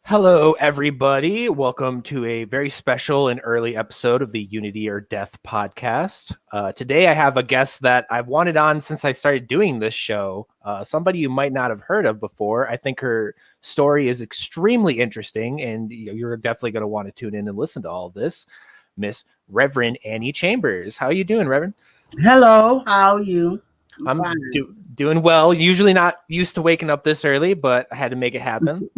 Hello, everybody. Welcome to a very special and early episode of the Unity or Death podcast. Today, I have a guest that I've wanted on since I started doing this show. Somebody you might not have heard of before. I think her story is extremely interesting, and you're definitely going to want to tune in and listen to all of this. Miss Reverend Annie Chambers. How are you doing, Reverend? Hello, how are you? I'm Fine. doing well. Usually not used to waking up this early, but I had to make it happen.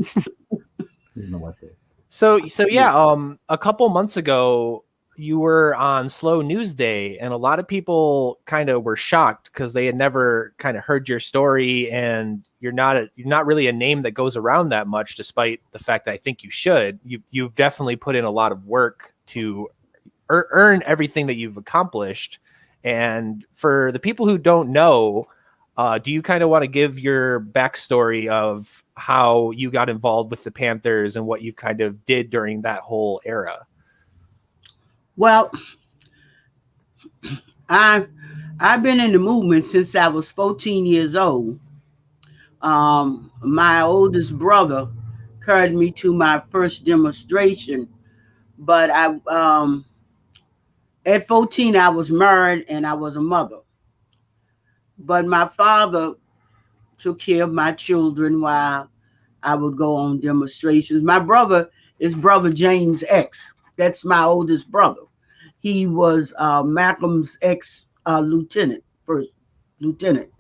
So yeah, a couple months ago, you were on Slow News Day, and a lot of people kind of were shocked because they had never kind of heard your story, and you're not really a name that goes around that much, despite the fact that I think you should. You've definitely put in a lot of work to earn everything that you've accomplished. And for the people who don't know, do you kind of want to give your backstory of how you got involved with the Panthers and what you've kind of did during that whole era? Well, I've been in the movement since I was 14 years old. My oldest brother carried me to my first demonstration, but at 14 I was married and I was a mother. But my father took care of my children while I would go on demonstrations. My brother is Brother James X. That's my oldest brother. He was Malcolm's ex-lieutenant, first lieutenant.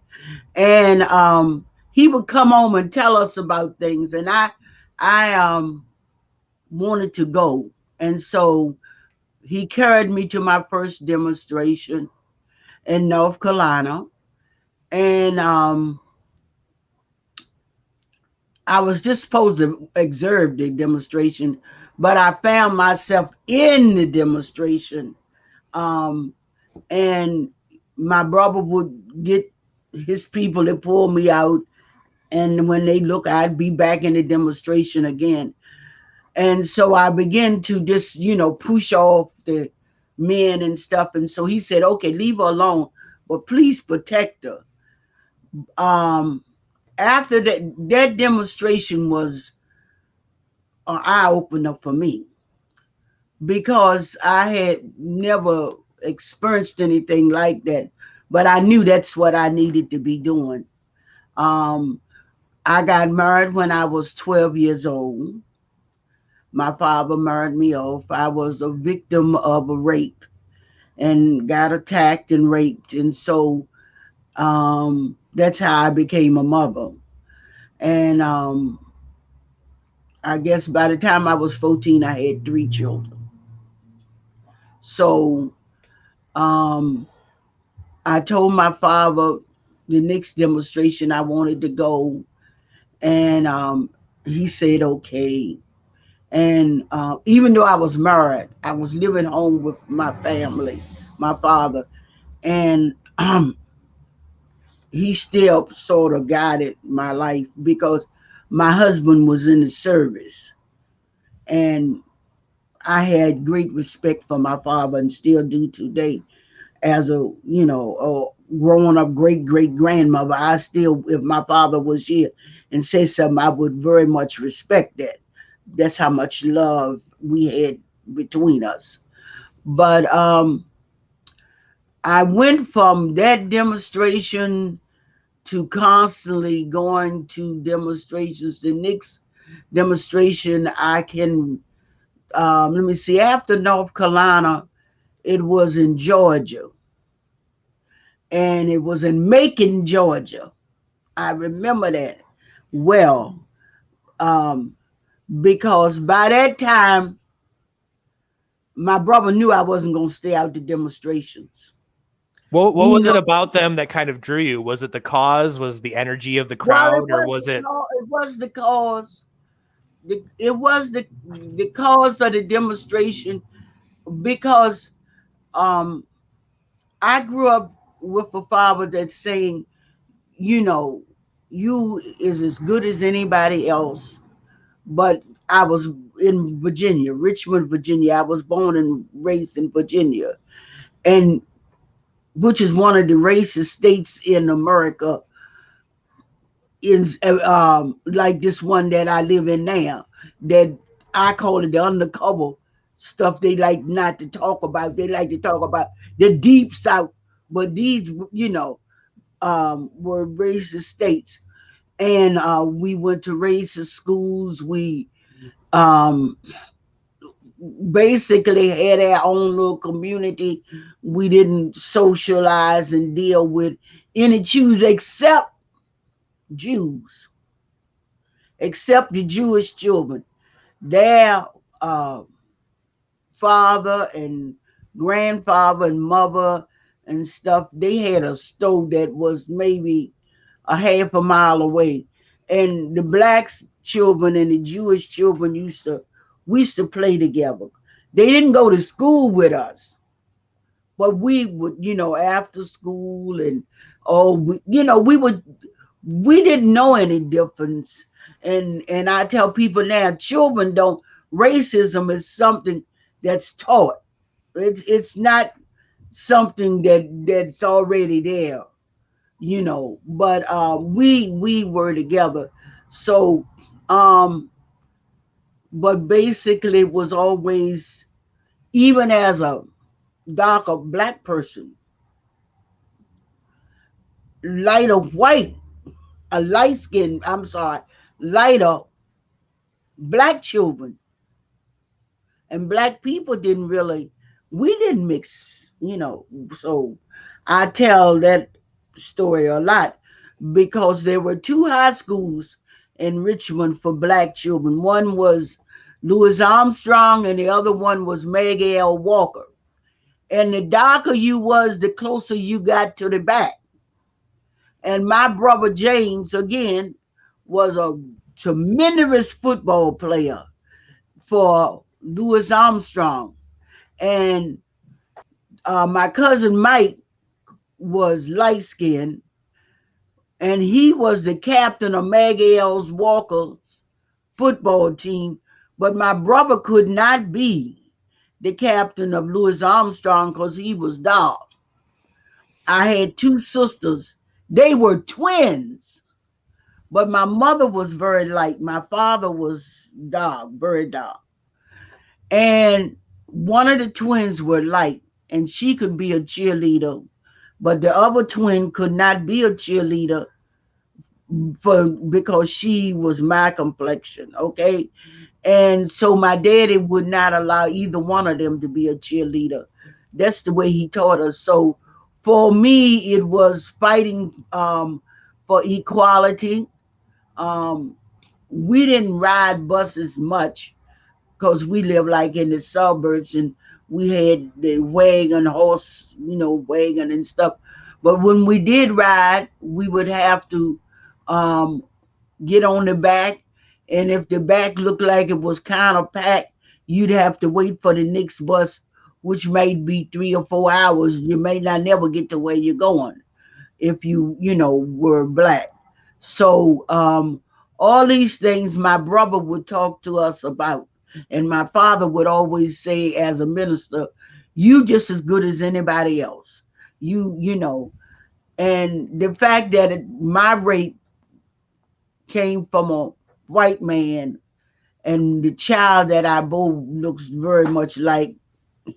And he would come home and tell us about things. And I wanted to go. And so he carried me to my first demonstration in North Carolina. And I was just supposed to observe the demonstration, but I found myself in the demonstration. And my brother would get his people to pull me out. And when they look, I'd be back in the demonstration again. And so I began to just, push off the men and stuff. And so he said, okay, leave her alone, but please protect her. After that demonstration was an eye opener for me because I had never experienced anything like that, but I knew that's what I needed to be doing. I got married when I was 12 years old. My father married me off. I was a victim of a rape and got attacked and raped. And so that's how I became a mother. And I guess by the time I was 14, I had 3 children. So I told my father the next demonstration I wanted to go. And he said, okay. And even though I was married, I was living home with my family, my father. And he still sort of guided my life because my husband was in the service. And I had great respect for my father and still do today. As a grown up great grandmother, I still, if my father was here and said something, I would very much respect that. That's how much love we had between us. But I went from that demonstration to constantly going to demonstrations. The next demonstration I can, let me see, after North Carolina, it was in Georgia. And it was in Macon, Georgia. I remember that well, because by that time, my brother knew I wasn't going to stay out the demonstrations. What was it about them that kind of drew you? Was it the cause? Was the energy of the crowd, or was it? It was the cause. It was the cause of the demonstration because I grew up with a father that's saying, you is as good as anybody else. But I was in Virginia, Richmond, Virginia. I was born and raised in Virginia, and which is one of the racist states in America, is like this one that I live in now. that I call it the undercover stuff they like not to talk about. They like to talk about the deep south, but these, were racist states. And we went to racist schools. We um, basically had our own little community. We didn't socialize and deal with any Jews Jews, except the Jewish children. Their uh, father and grandfather and mother and stuff, they had a store that was maybe a half a mile away. And the black children and the Jewish children we used to play together. They didn't go to school with us, but we would, after school and we didn't know any difference. And I tell people now, children don't racism is something that's taught. It's not something that's already there, but we were together. So but basically it was always, even as a darker black person, lighter white, a light skin, I'm sorry, lighter black children and black people we didn't mix, So I tell that story a lot because there were two high schools in Richmond for black children. One was Louis Armstrong and the other one was Meg L. Walker. And the darker you was, the closer you got to the back. And my brother James, again, was a tremendous football player for Louis Armstrong. And my cousin Mike was light skinned, and he was the captain of Mag L's Walker's football team. But my brother could not be the captain of Louis Armstrong because he was dark. I had two sisters. They were twins, but my mother was very light. My father was dark, very dark. And one of the twins were light, and she could be a cheerleader, but the other twin could not be a cheerleader because she was my complexion, okay? And so my daddy would not allow either one of them to be a cheerleader. That's the way he taught us. So for me, it was fighting for equality. We didn't ride buses much because we lived like in the suburbs and we had the wagon, wagon and stuff. But when we did ride, we would have to get on the back. And if the back looked like it was kind of packed, you'd have to wait for the next bus, which may be 3 or 4 hours. You may not never get to where you're going if were black. So all these things my brother would talk to us about. And my father would always say, as a minister, you just as good as anybody else. And the fact that my rape came from a white man and the child that I bore looks very much like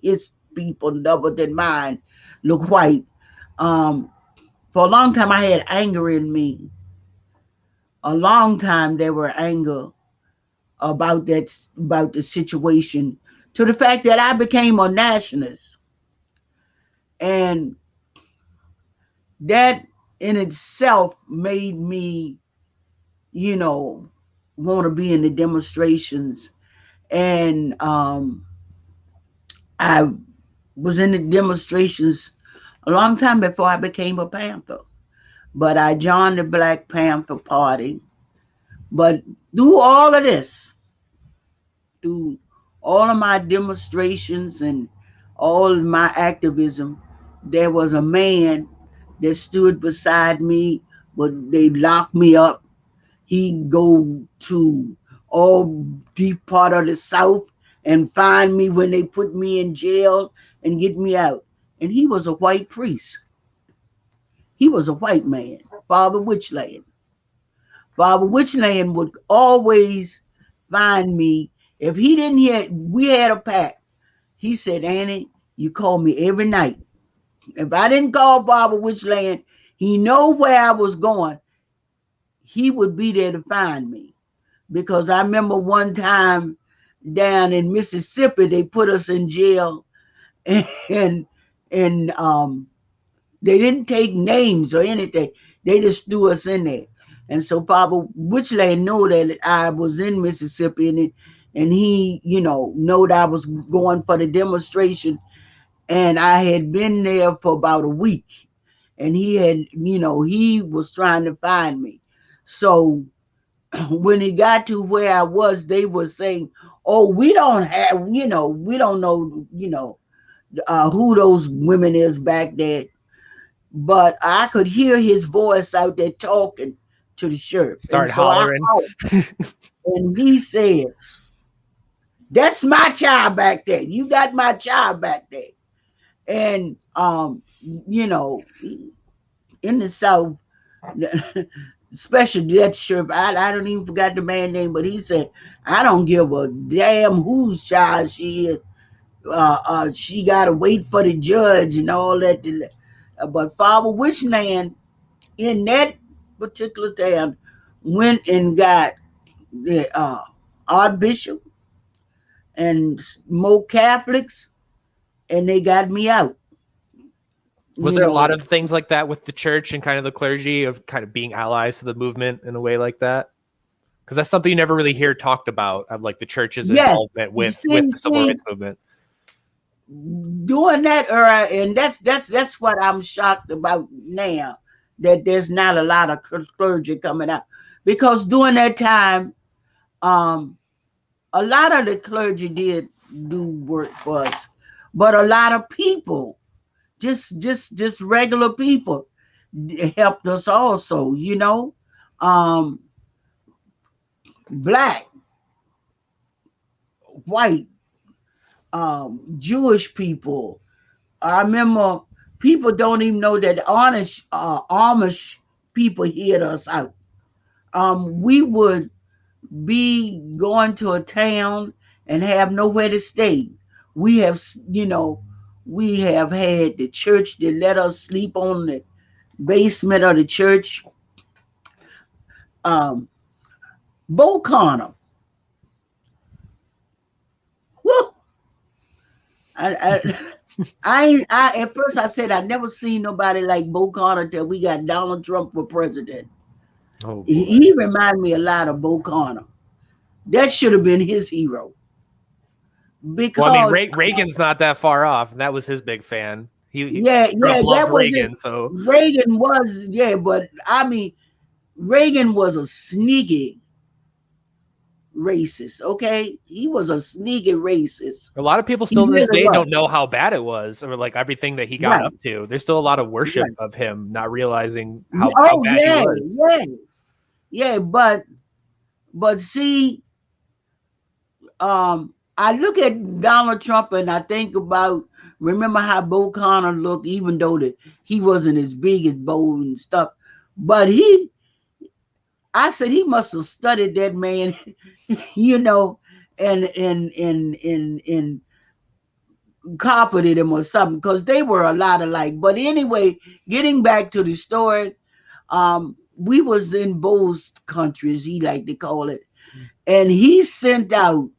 his people, other than mine, look white. For a long time, I had anger in me. A long time, there were anger about the situation, to the fact that I became a nationalist, and that in itself made me, want to be in the demonstrations. And I was in the demonstrations a long time before I became a Panther, but I joined the Black Panther Party. But through all of this, through all of my demonstrations and all of my activism, there was a man that stood beside me, but they locked me up. He'd go to all deep part of the South and find me when they put me in jail and get me out. And he was a white priest. He was a white man, Father Witchland. Father Witchland would always find me. If he didn't hear, we had a pact. He said, Annie, you call me every night. If I didn't call Barbara Witchland, he know where I was going. He would be there to find me. Because I remember one time down in Mississippi, they put us in jail, and they didn't take names or anything. They just threw us in there. And so Papa Witchland knew that I was in Mississippi, and he, know that I was going for the demonstration. And I had been there for about a week. And he had, he was trying to find me. So when he got to where I was, they were saying, oh, we don't know, who those women is back there. But I could hear his voice out there talking to the sheriff. Start hollering. And he said, that's my child back there. You got my child back there. And, in the South, special death sheriff, I don't even forgot the man's name, but he said, I don't give a damn whose child she is. She got to wait for the judge and all that. But Father Wishland in that particular town went and got the Archbishop and more Catholics, and they got me out. Was there a lot of things like that with the church and kind of the clergy of kind of being allies to the movement in a way like that? Because that's something you never really hear talked about, of like the church's involvement with the civil rights movement. During that era, and that's what I'm shocked about now, that there's not a lot of clergy coming out, because during that time, a lot of the clergy did do work for us, but a lot of people, just regular people, helped us also. Black, white, Jewish people. I remember people don't even know that Amish people hid us out. We would be going to a town and have nowhere to stay. We have had the church that let us sleep on the basement of the church. Bo Connor. Woo! I at first I said I never seen nobody like Bo Connor till we got Donald Trump for president. Oh, he reminded me a lot of Bo Connor. That should have been his hero. Because Reagan's not that far off, and that was his big fan. He loved Reagan. So Reagan was, but I mean, Reagan was a sneaky racist. Okay, he was a sneaky racist. A lot of people still to this day don't know how bad it was, or like everything that he got up to. There's still a lot of worship of him, not realizing how bad he was. Yeah, but see, I look at Donald Trump and I think about, remember how Bo Connor looked, even though he wasn't as big as Bo and stuff, but I said he must have studied that man, and copied him or something, because they were a lot alike. But anyway, getting back to the story, we was in Bo's countries, he like to call it, and he sent out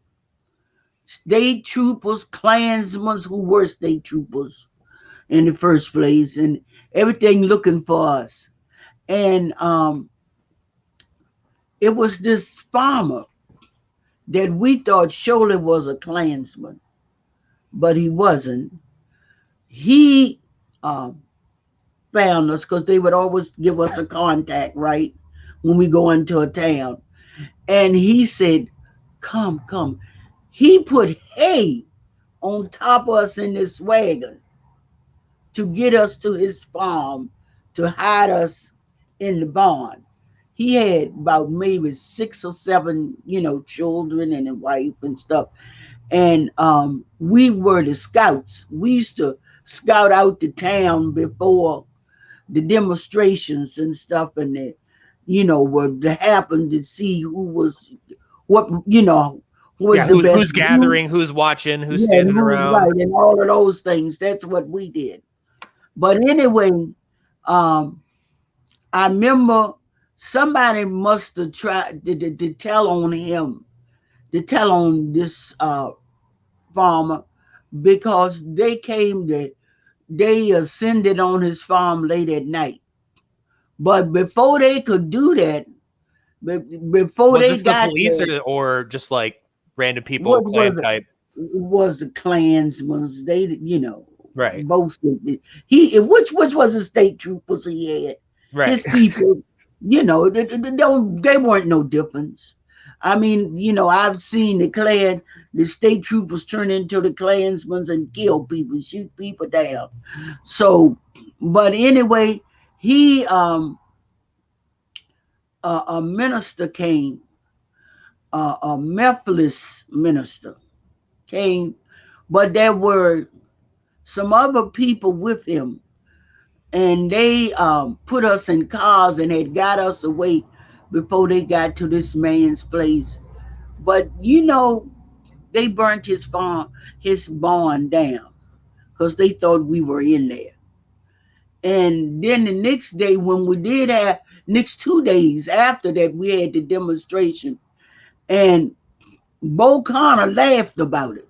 state troopers, Klansmen who were state troopers in the first place, and everything looking for us. And it was this farmer that we thought surely was a Klansman, but he wasn't. He found us because they would always give us a contact, right, when we go into a town. And he said, come. He put hay on top of us in this wagon to get us to his farm, to hide us in the barn. He had about maybe 6 or 7, children and a wife and stuff. And we were the scouts. We used to scout out the town before the demonstrations and stuff, and what happened, to see who what was the best who's gathering, who's watching, who's yeah, standing who's around. right, and all of those things. That's what we did. But anyway, um, I remember somebody must have tried to tell on him, to tell on this farmer, because they ascended on his farm late at night. But before they could do that, before Was they this the got police there, or just like random people, what clan was type? was the clans was they Right. boasted which was the state troopers he had. Right. His people, they weren't no difference. I mean, I've seen the state troopers turn into the clansmen and kill people, shoot people down. So, but anyway, he a minister came, a Methodist minister came, but there were some other people with him, and they put us in cars and had got us away before they got to this man's place. But they burnt his barn down because they thought we were in there. And then the next day, when we did have next 2 days after that, we had the demonstration, and Bo Connor laughed about it.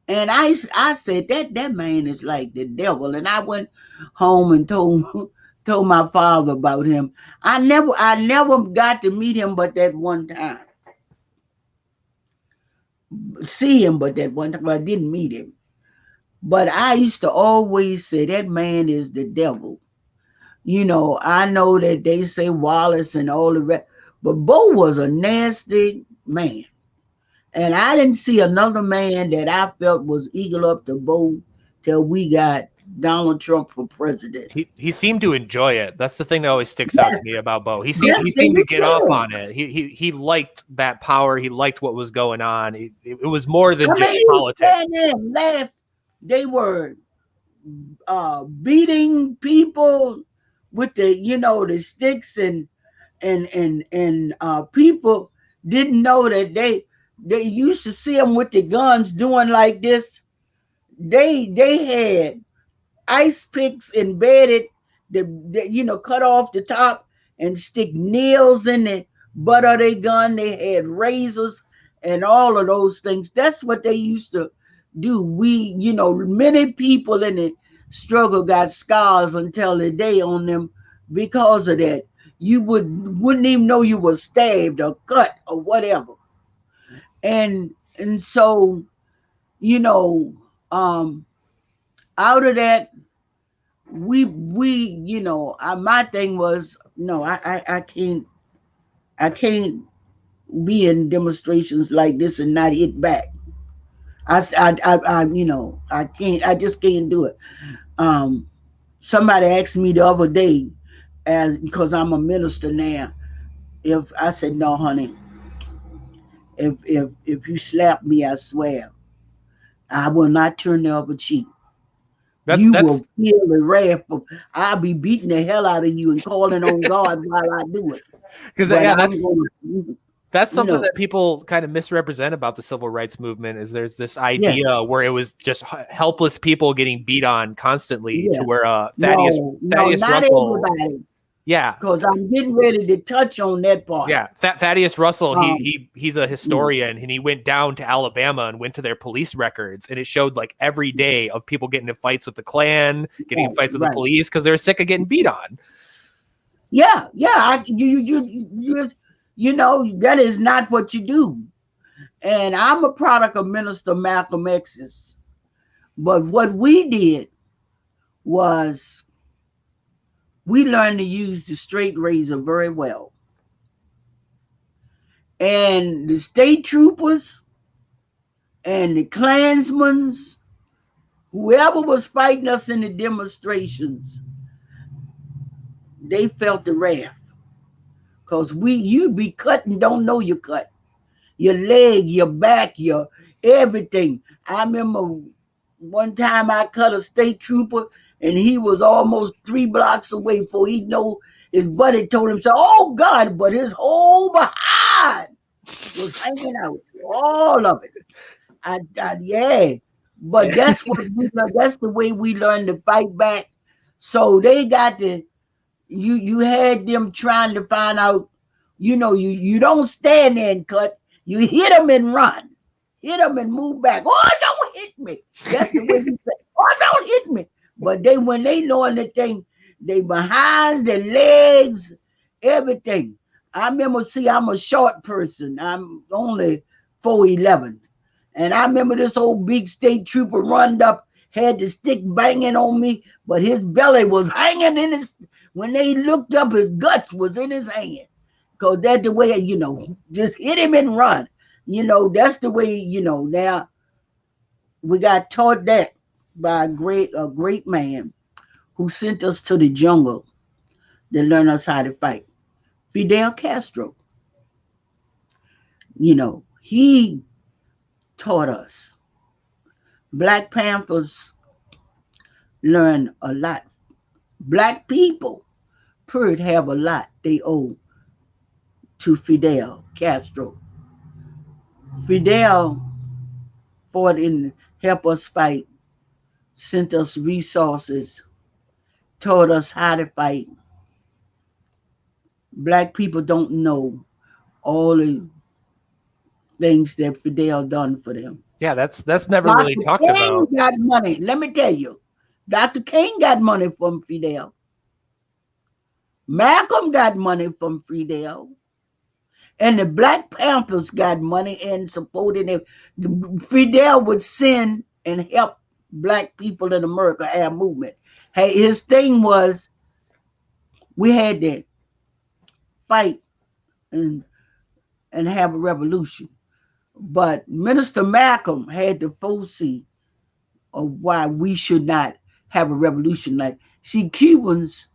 And I said that man is like the devil. And I went home and told my father about him. I never got to meet him but that one time. See him but that one time. I didn't meet him. But I used to always say that man is the devil. I know that they say Wallace and all the rest, but Bo was a nasty man. And I didn't see another man that I felt was eagle up to Bo till we got Donald Trump for president. He seemed to enjoy it. That's the thing that always sticks out to me about Bo. He seemed to get off on it. He liked that power. He liked what was going on. It was more than just politics. Laughed. They were beating people with the sticks, and people didn't know that they used to see them with the guns doing like this. They had ice picks embedded, cut off the top and stick nails in the butt of their gun. They had razors and all of those things. That's what they used to do. Many people in the struggle got scars until the day on them because of that. You wouldn't even know you were stabbed or cut or whatever. And so, out of that, my thing was, no, I can't be in demonstrations like this and not hit back. I can't. I just can't do it. Somebody asked me the other day, because I'm a minister now, if I said, no, honey, if you slap me, I swear, I will not turn the other cheek. You will feel the wrath of. I'll be beating the hell out of you and calling on God while I do it. Because that's something that people kind of misrepresent about the civil rights movement. Is there's this idea where it was just helpless people getting beat on constantly, to where Thaddeus not Russell. Everybody. Yeah, because I'm getting ready to touch on that part. Yeah, Thaddeus Russell, he's a historian, and he went down to Alabama and went to their police records, and it showed like every day of people getting in fights with the Klan, getting in fights with the police because they're sick of getting beat on. Yeah, that is not what you do. And I'm a product of Minister Malcolm X's. But what we did was we learned to use the straight razor very well. And the state troopers and the Klansmen, whoever was fighting us in the demonstrations, they felt the wrath. Because you'd be cut and don't know you cut. Your leg, your back, your everything. I remember one time I cut a state trooper, and he was almost 3 blocks away before he know his buddy told him, so, oh God, but his whole behind side was hanging out, all of it. Yeah, but that's what we learned. That's the way we learned to fight back. So they got to you had them trying to find out. You don't stand there and cut. You hit them and run. Hit them and move back. Oh, don't hit me. That's the way you say. Oh, don't hit me. But when they knowing the thing, they behind the legs, everything. I remember, I'm a short person. I'm only 4'11". And I remember this old big state trooper runned up, had the stick banging on me, but his belly was hanging in his, when they looked up, his guts was in his hand. Because that's the way, just hit him and run. That's the way, now we got taught that by a great man who sent us to the jungle to learn us how to fight. Fidel Castro. He taught us. Black Panthers learn a lot. Black people, have a lot they owe to Fidel Castro. Fidel fought and helped us fight, sent us resources, taught us how to fight. Black people don't know all the things that Fidel done for them. Yeah, that's never really talked about. King got money. Let me tell you, Dr. King got money from Fidel. Malcolm got money from Fidel. And the Black Panthers got money and supported it. Fidel would send and help Black people in America have movement. Hey, his thing was we had to fight and have a revolution. But Minister Malcolm had the foresee of why we should not have a revolution. Cubans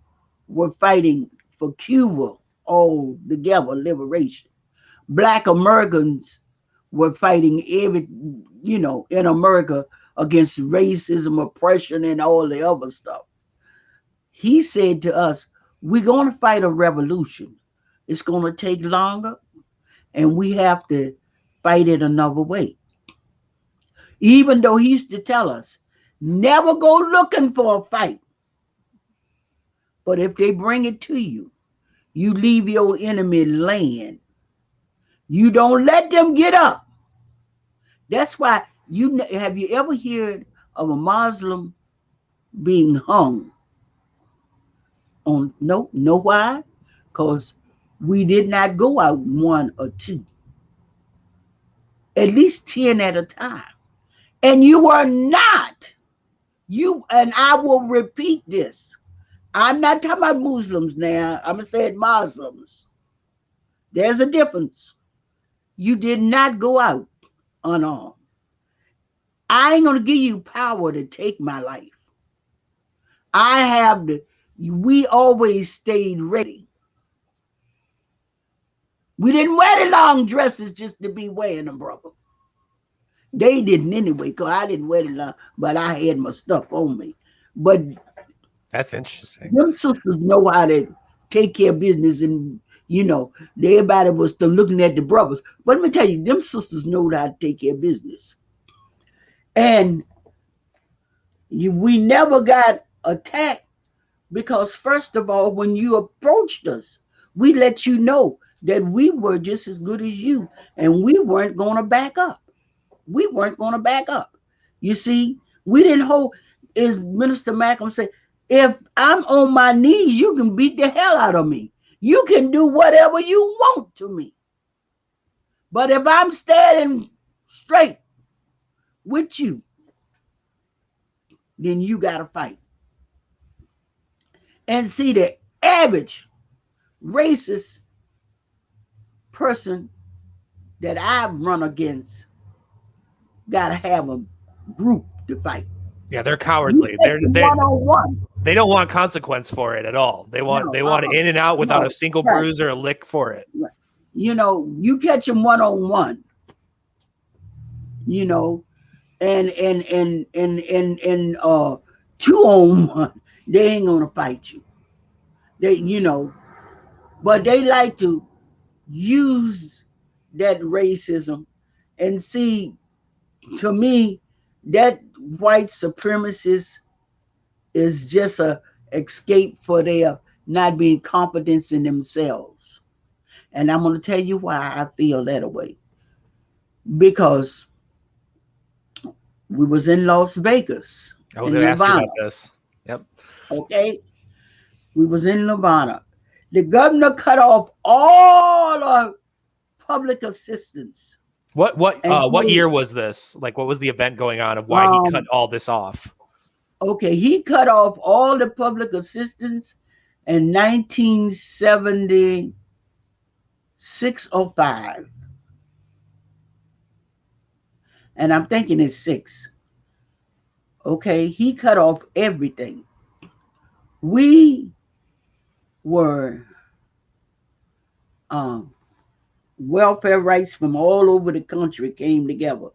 were fighting for Cuba all together, liberation. Black Americans were fighting in America against racism, oppression, and all the other stuff. He said to us, we're going to fight a revolution. It's going to take longer, and we have to fight it another way. Even though he used to tell us, never go looking for a fight. But if they bring it to you, you leave your enemy land. You don't let them get up. That's why have you ever heard of a Muslim being hung? No, why? Because we did not go out 1 or 2. At least 10 at a time. And you are not. And I will repeat this. I'm not talking about Muslims now. I'm going to say it Muslims. There's a difference. You did not go out unarmed. I ain't going to give you power to take my life. We always stayed ready. We didn't wear the long dresses just to be wearing them, brother. They didn't anyway, because I didn't wear the long, but I had my stuff on me. But that's interesting. Them sisters know how to take care of business, and everybody was still looking at the brothers. But let me tell you, them sisters know how to take care of business. And we never got attacked because, first of all, when you approached us, we let you know that we were just as good as you, and we weren't going to back up. We weren't going to back up. You see, we didn't hold, as Minister Malcolm said, if I'm on my knees, you can beat the hell out of me. You can do whatever you want to me. But if I'm standing straight with you, then you got to fight. And see, the average racist person that I've run against got to have a group to fight. Yeah, they're cowardly. They're one-on-one. They don't want consequence for it at all. They want it in and out without a single bruise or a lick for it. Right. You catch them one-on-one. And 2-on-1, they ain't gonna fight you. They, but they like to use that racism and see, to me, that white supremacist is just a escape for their not being confident in themselves. And I'm going to tell you why I feel that way. Because we was in Las Vegas, I was in going to ask you Nevada. about this. Yep. Okay, we was in Nevada. The governor cut off all of public assistance. What year was this? Like, what was the event going on of why he cut all this off? Okay, he cut off all the public assistance in 1976 or 5. And I'm thinking it's 6. Okay, he cut off everything. We were welfare rights from all over the country came together.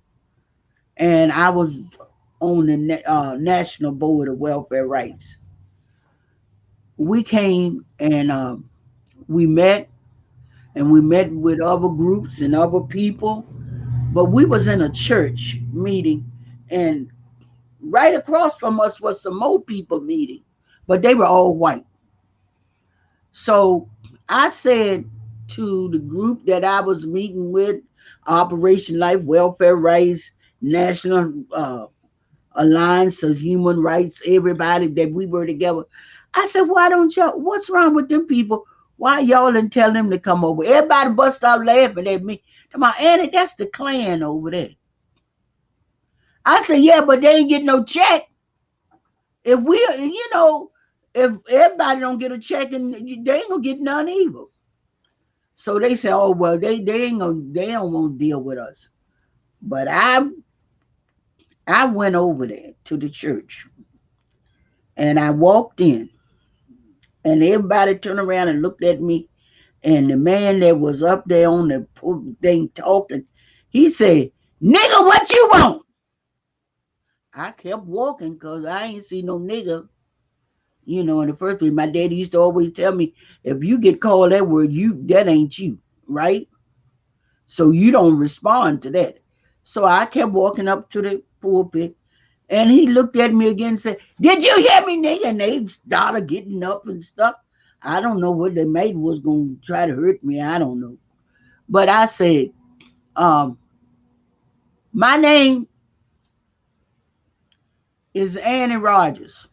And I was on the National Board of Welfare Rights. We came and we met, and we met with other groups and other people, but we was in a church meeting, and right across from us was some more people meeting, but they were all white. So I said to the group that I was meeting with, Operation Life, Welfare Rights, National Alliance of Human Rights, everybody that we were together. I said, why don't y'all, what's wrong with them people? Why y'all didn't tell them to come over? Everybody bust out laughing at me. Come on, Annie, that's the Klan over there. I said, yeah, but they ain't getting no check. If we, if everybody don't get a check, and they ain't gonna get none either. So they say, oh well, they don't want to deal with us. But I went over there to the church, and I walked in, and everybody turned around and looked at me. And the man that was up there on the thing talking, he said, "Nigga, what you want?" I kept walking because I ain't see no nigga. In the first place, my daddy used to always tell me, if you get called that word, that ain't you, right? So you don't respond to that. So I kept walking up to the pulpit, and he looked at me again and said, "Did you hear me, nigga?" And they started getting up and stuff. I don't know what they made was going to try to hurt me. I don't know. But I said, my name is Annie Rogers.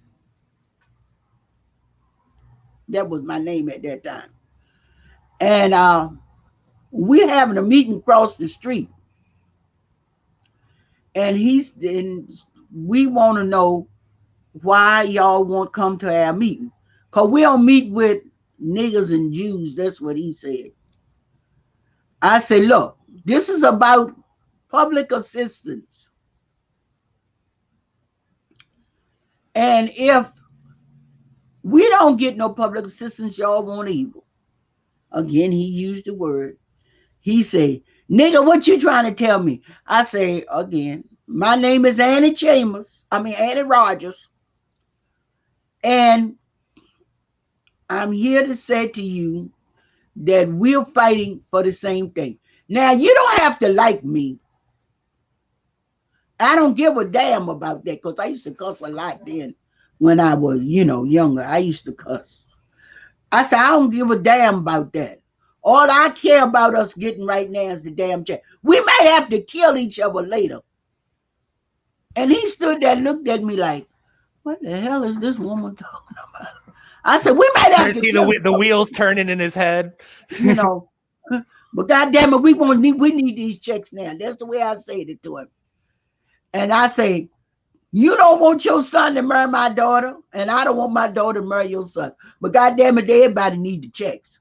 That was my name at that time. And we're having a meeting across the street. And we want to know why y'all won't come to our meeting. Because we don't meet with niggers and Jews. That's what he said. I said, look, this is about public assistance. And if we don't get no public assistance, y'all won't either. Again, he used the word. He said, "Nigga, what you trying to tell me?" I say, again, my name is Annie Chambers. Annie Rogers. And I'm here to say to you that we're fighting for the same thing. Now, you don't have to like me. I don't give a damn about that because I used to cuss a lot then when I was, younger. I used to cuss. I said, I don't give a damn about that. All I care about us getting right now is the damn check. We might have to kill each other later. And he stood there and looked at me like, what the hell is this woman talking about? I said, we might have to see the wheels turning in his head. But goddamn it, we need these checks now. That's the way I said it to him. And I say, you don't want your son to marry my daughter, and I don't want my daughter to marry your son. But goddamn it, everybody need the checks.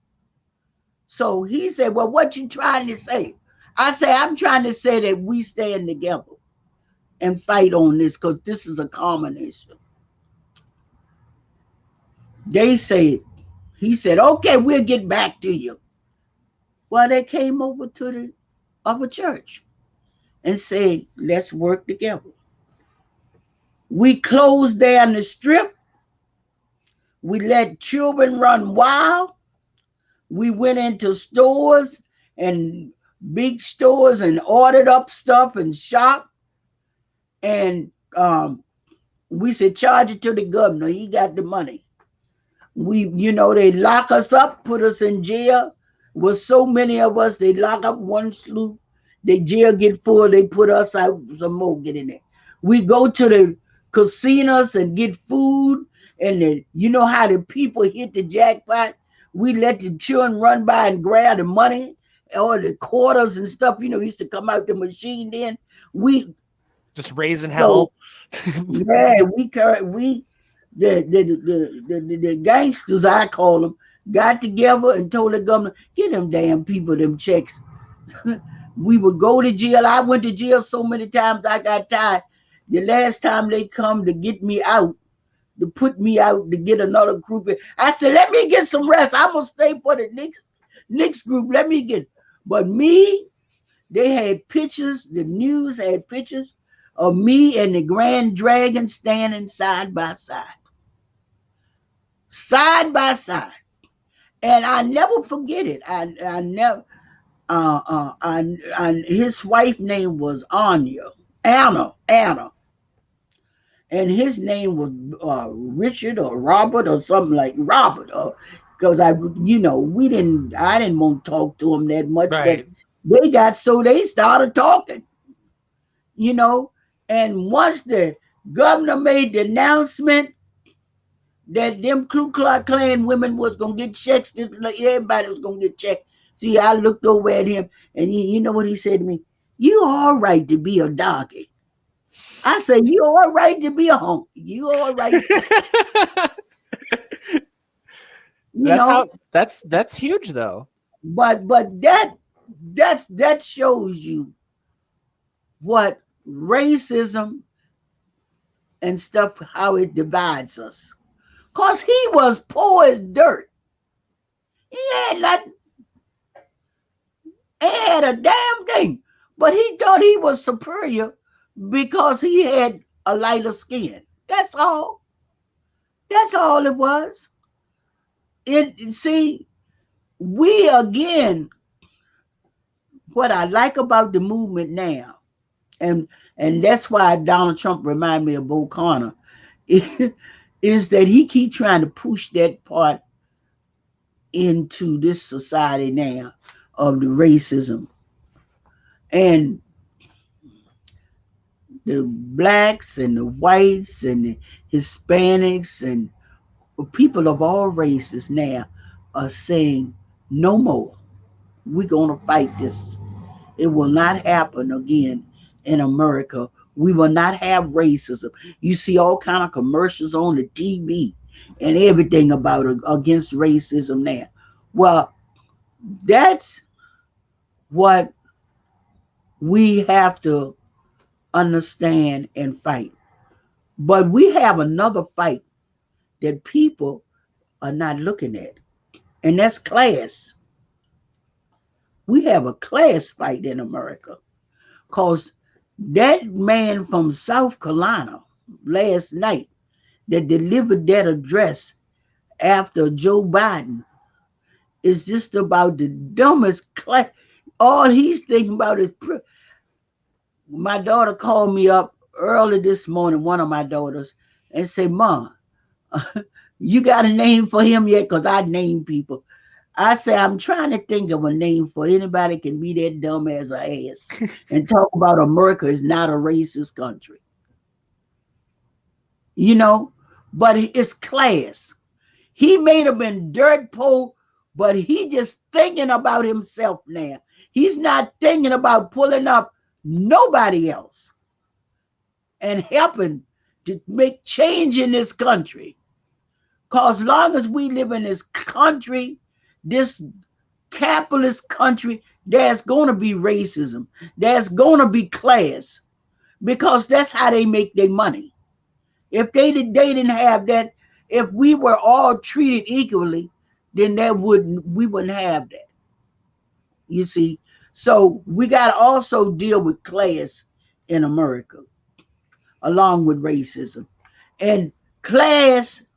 So he said, well, what you trying to say? I say, I'm trying to say that we stand together and fight on this because this is a common issue. He said, okay, we'll get back to you. Well, they came over to the other church and said, let's work together. We closed down the strip. We let children run wild. We went into stores and big stores and ordered up stuff and shop. And we said, charge it to the governor. He got the money. They lock us up, put us in jail. With so many of us, they lock up one sloop. The jail get full, they put us out, some more get in there. We go to the casinos and get food, and you know how the people hit the jackpot? We let the children run by and grab the money or the quarters and stuff, used to come out the machine then. We just raising so, hell. yeah, the gangsters, I call them, got together and told the governor, get them damn people them checks. We would go to jail. I went to jail so many times I got tired. The last time they come to get me out, to put me out to get another group, I said, let me get some rest. I'm going to stay for the next group. Let me get. But me, they had pictures, the news had pictures of me and the Grand Dragon standing side by side. Side by side. And I never forget it. I never. His wife name was Anna, and his name was Richard or Robert or something like Robert, because I didn't want to talk to him that much, right. But they started talking, and once the governor made the announcement that them Klux Klan women was gonna get checks, just like everybody was gonna get checks. See, I looked over at him, and you know what he said to me? You all right to be a doggy. I said, you all right to be a hunk. You all right. That's huge though. But that shows you what racism and stuff, how it divides us. Cause he was poor as dirt. He had nothing. He had a damn thing. But he thought he was superior because he had a lighter skin. That's all. That's all it was. See, we again, what I like about the movement now, and that's why Donald Trump reminded me of Bo Connor, is that he keep trying to push that part into this society now of the racism. And the blacks and the whites and the Hispanics and people of all races now are saying, no more. We're going to fight this. It will not happen again in America. We will not have racism. You see all kind of commercials on the TV and everything about against racism now. Well, that's what we have to understand and fight. But we have another fight that people are not looking at, and that's class. We have a class fight in America, because that man from South Carolina last night that delivered that address after Joe Biden is just about the dumbest class. All he's thinking about is my daughter called me up early this morning, one of my daughters, and said, Mom, you got a name for him yet? Because I name people. I say, I'm trying to think of a name for anybody can be that dumb as an ass and talk about America is not a racist country. But it's class. He may have been dirt poor, but he just thinking about himself now. He's not thinking about pulling up nobody else and helping to make change in this country. Because long as we live in this country, this capitalist country, there's going to be racism. There's going to be class, because that's how they make their money. If they didn't have that, if we were all treated equally, then we wouldn't have that. You see, so we got to also deal with class in America, along with racism. And class,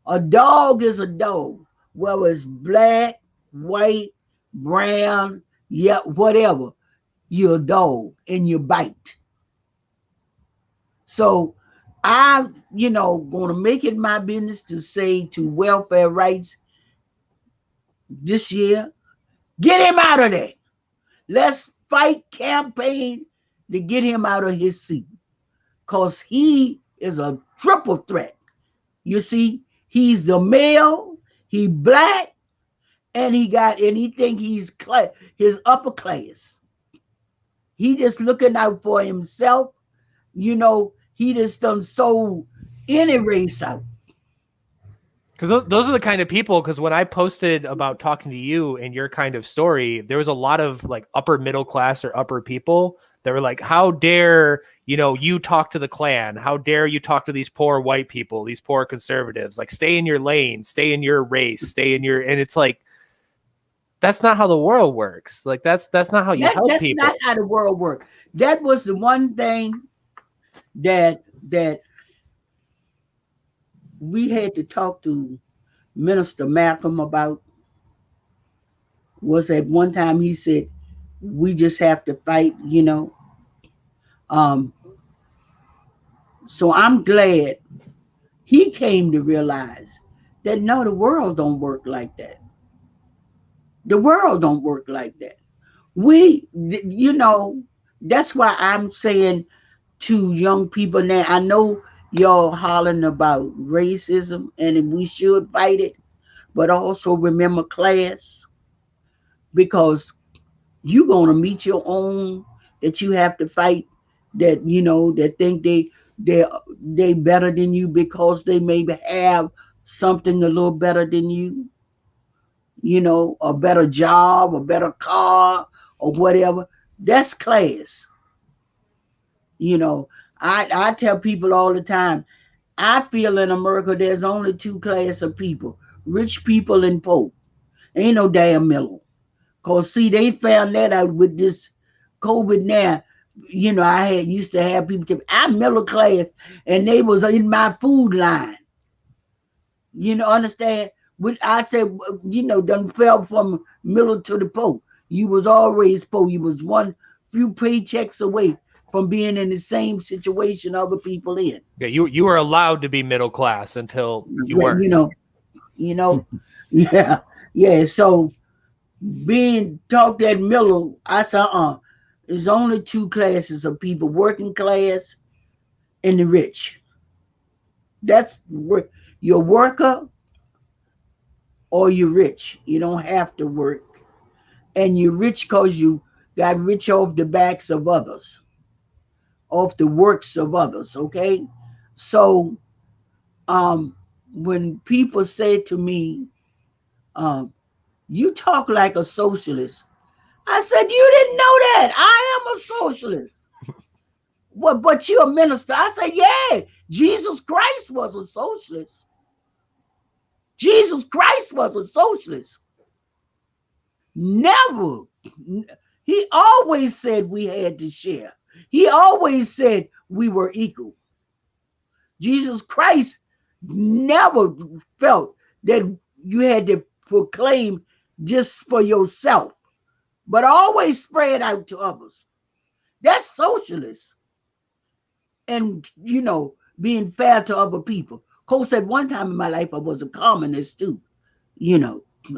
a dog is a dog, whether it's black, white, brown, yeah, whatever. you're a dog and you bite. So I, going to make it my business to say to welfare rights this year, get him out of there. Let's fight campaign to get him out of his seat. Because he is a triple threat. You see, he's the male, he black, and he think he's his upper class. He just looking out for himself. He just done sold any race out. Because those are the kind of people, because when I posted about talking to you and your kind of story, there was a lot of like upper middle class or upper people that were like, how dare, you talk to the Klan? How dare you talk to these poor white people, these poor conservatives? Like, stay in your lane, stay in your race, and it's like, that's not how the world works. Like, that's not how you help people. That's not how the world works. That was the one thing that we had to talk to Minister Malcolm about. Was at one time he said, we just have to fight, so I'm glad he came to realize that no, the world don't work like that. The world don't work like that. That's why I'm saying to young people now, I know y'all hollering about racism and we should fight it, but also remember class, because you're going to meet your own that you have to fight, that that think they better than you because they maybe have something a little better than you, a better job, a better car, or whatever. That's class. I tell people all the time, I feel in America there's only two classes of people: rich people and poor. Ain't no damn middle. Cause see, they found that out with this COVID now. I used to have people tell me, I'm middle class, and they was in my food line. Understand? I said, done fell from middle to the poor. You was always poor. You was one few paychecks away from being in the same situation other people in. Yeah, you were allowed to be middle class until you weren't. Yeah. So being talked at middle, I said, there's only two classes of people: working class and the rich. That's where you're worker or you're rich. You don't have to work. And you're rich because you got rich off the backs of others, off the works of others. Okay. So when people say to me, you talk like a socialist, I said, you didn't know that. I am a socialist. Well, but you're a minister. I said, yeah, Jesus Christ was a socialist. Jesus Christ was a socialist. Never. He always said we had to share. He always said we were equal. Jesus Christ never felt that you had to proclaim just for yourself, but always spread out to others. That's socialist. And, being fair to other people. Cole said one time in my life I was a communist too.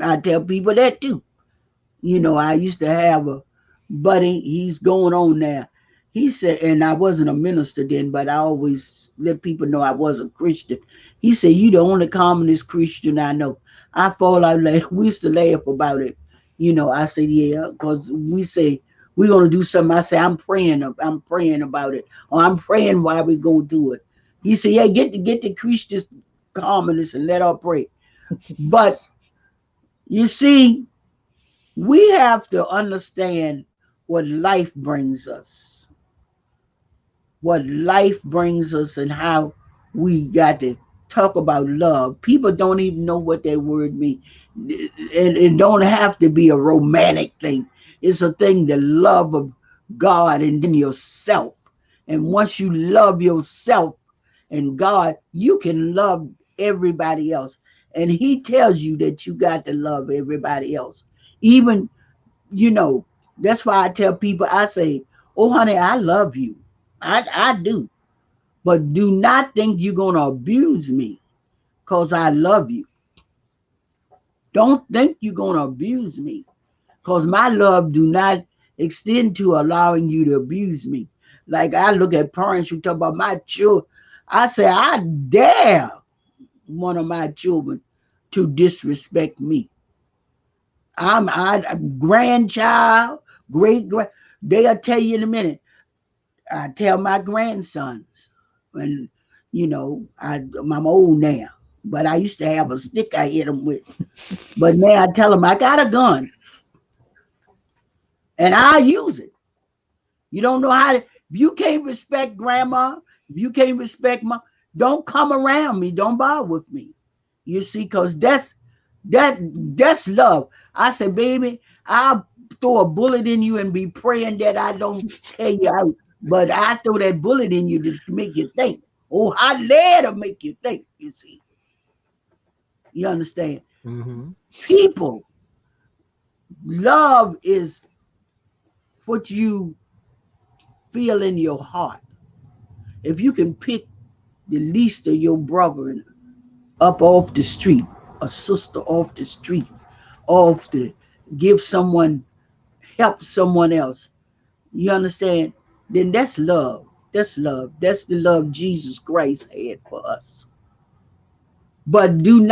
I tell people that too. I used to have a buddy, he's going on now. He said, and I wasn't a minister then, but I always let people know I was a Christian. He said, you the only communist Christian I know. I fall out like we used to laugh about it. I said, yeah, because we say we're gonna do something. I say, I'm praying about it. Or I'm praying while we're gonna do it. He said, yeah, get the Christians communists and let us pray. But you see, we have to understand what life brings us. What life brings us and how we got to talk about love. People don't even know what that word means. It don't have to be a romantic thing. It's a thing, the love of God and then yourself. And once you love yourself and God, you can love everybody else. And he tells you that you got to love everybody else. Even, That's why I tell people, I say, oh, honey, I love you. I do. But do not think you're going to abuse me because I love you. Don't think you're going to abuse me because my love do not extend to allowing you to abuse me. Like I look at parents who talk about my children. I say, I dare one of my children to disrespect me. I'm a grandchild, great. They'll tell you in a minute. I tell my grandsons, and I'm old now, but I used to have a stick I hit them with. But now I tell them I got a gun, and I use it. You don't know how to. If you can't respect grandma, if you can't respect mom, don't come around me. Don't bother with me. You see, because that's love. I said, baby, I'll throw a bullet in you and be praying that I don't tear you out. But I throw that bullet in you to make you think. Oh, I dare to make you think, you see. You understand? Mm-hmm. People, love is what you feel in your heart. If you can pick the least of your brother up off the street, a sister off the street, off the give someone, help someone else, you understand? Then that's love. That's love. That's the love Jesus Christ had for us. But did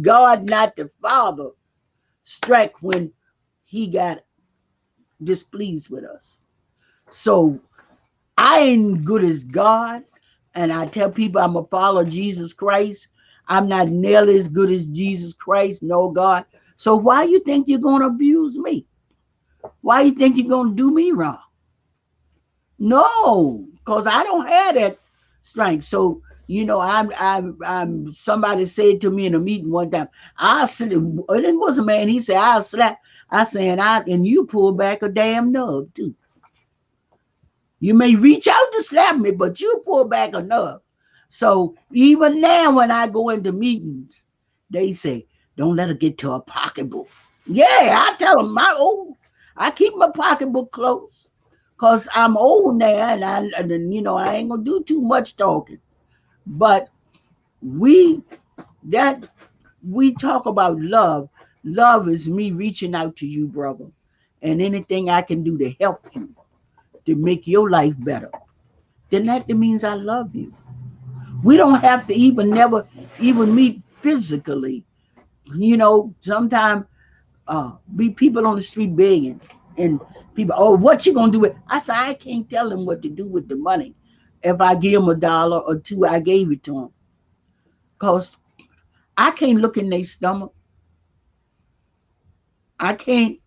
God not the Father strike when he got displeased with us? So I ain't good as God, and I tell people I'm a follower of Jesus Christ. I'm not nearly as good as Jesus Christ, no God. So why you think you're going to abuse me? Why you think you're going to do me wrong? No, because I don't have that strength. So I'm. Somebody said to me in a meeting one time, I said, it was a man. He said, I'll slap. I said, and you pull back a damn nub too. You may reach out to slap me, but you pull back a nub. So even now, when I go into meetings, they say, don't let her get to her pocketbook. Yeah, I tell them I keep my pocketbook close because I'm old now and I ain't gonna do too much talking. But we talk about love. Love is me reaching out to you, brother, and anything I can do to help you to make your life better. Then that means I love you. We don't have to never even meet physically. Sometimes be people on the street begging and people, oh, what you gonna do with? I said, I can't tell them what to do with the money. If I give them $1 or $2, I gave it to them. Because I can't look in their stomach. I can't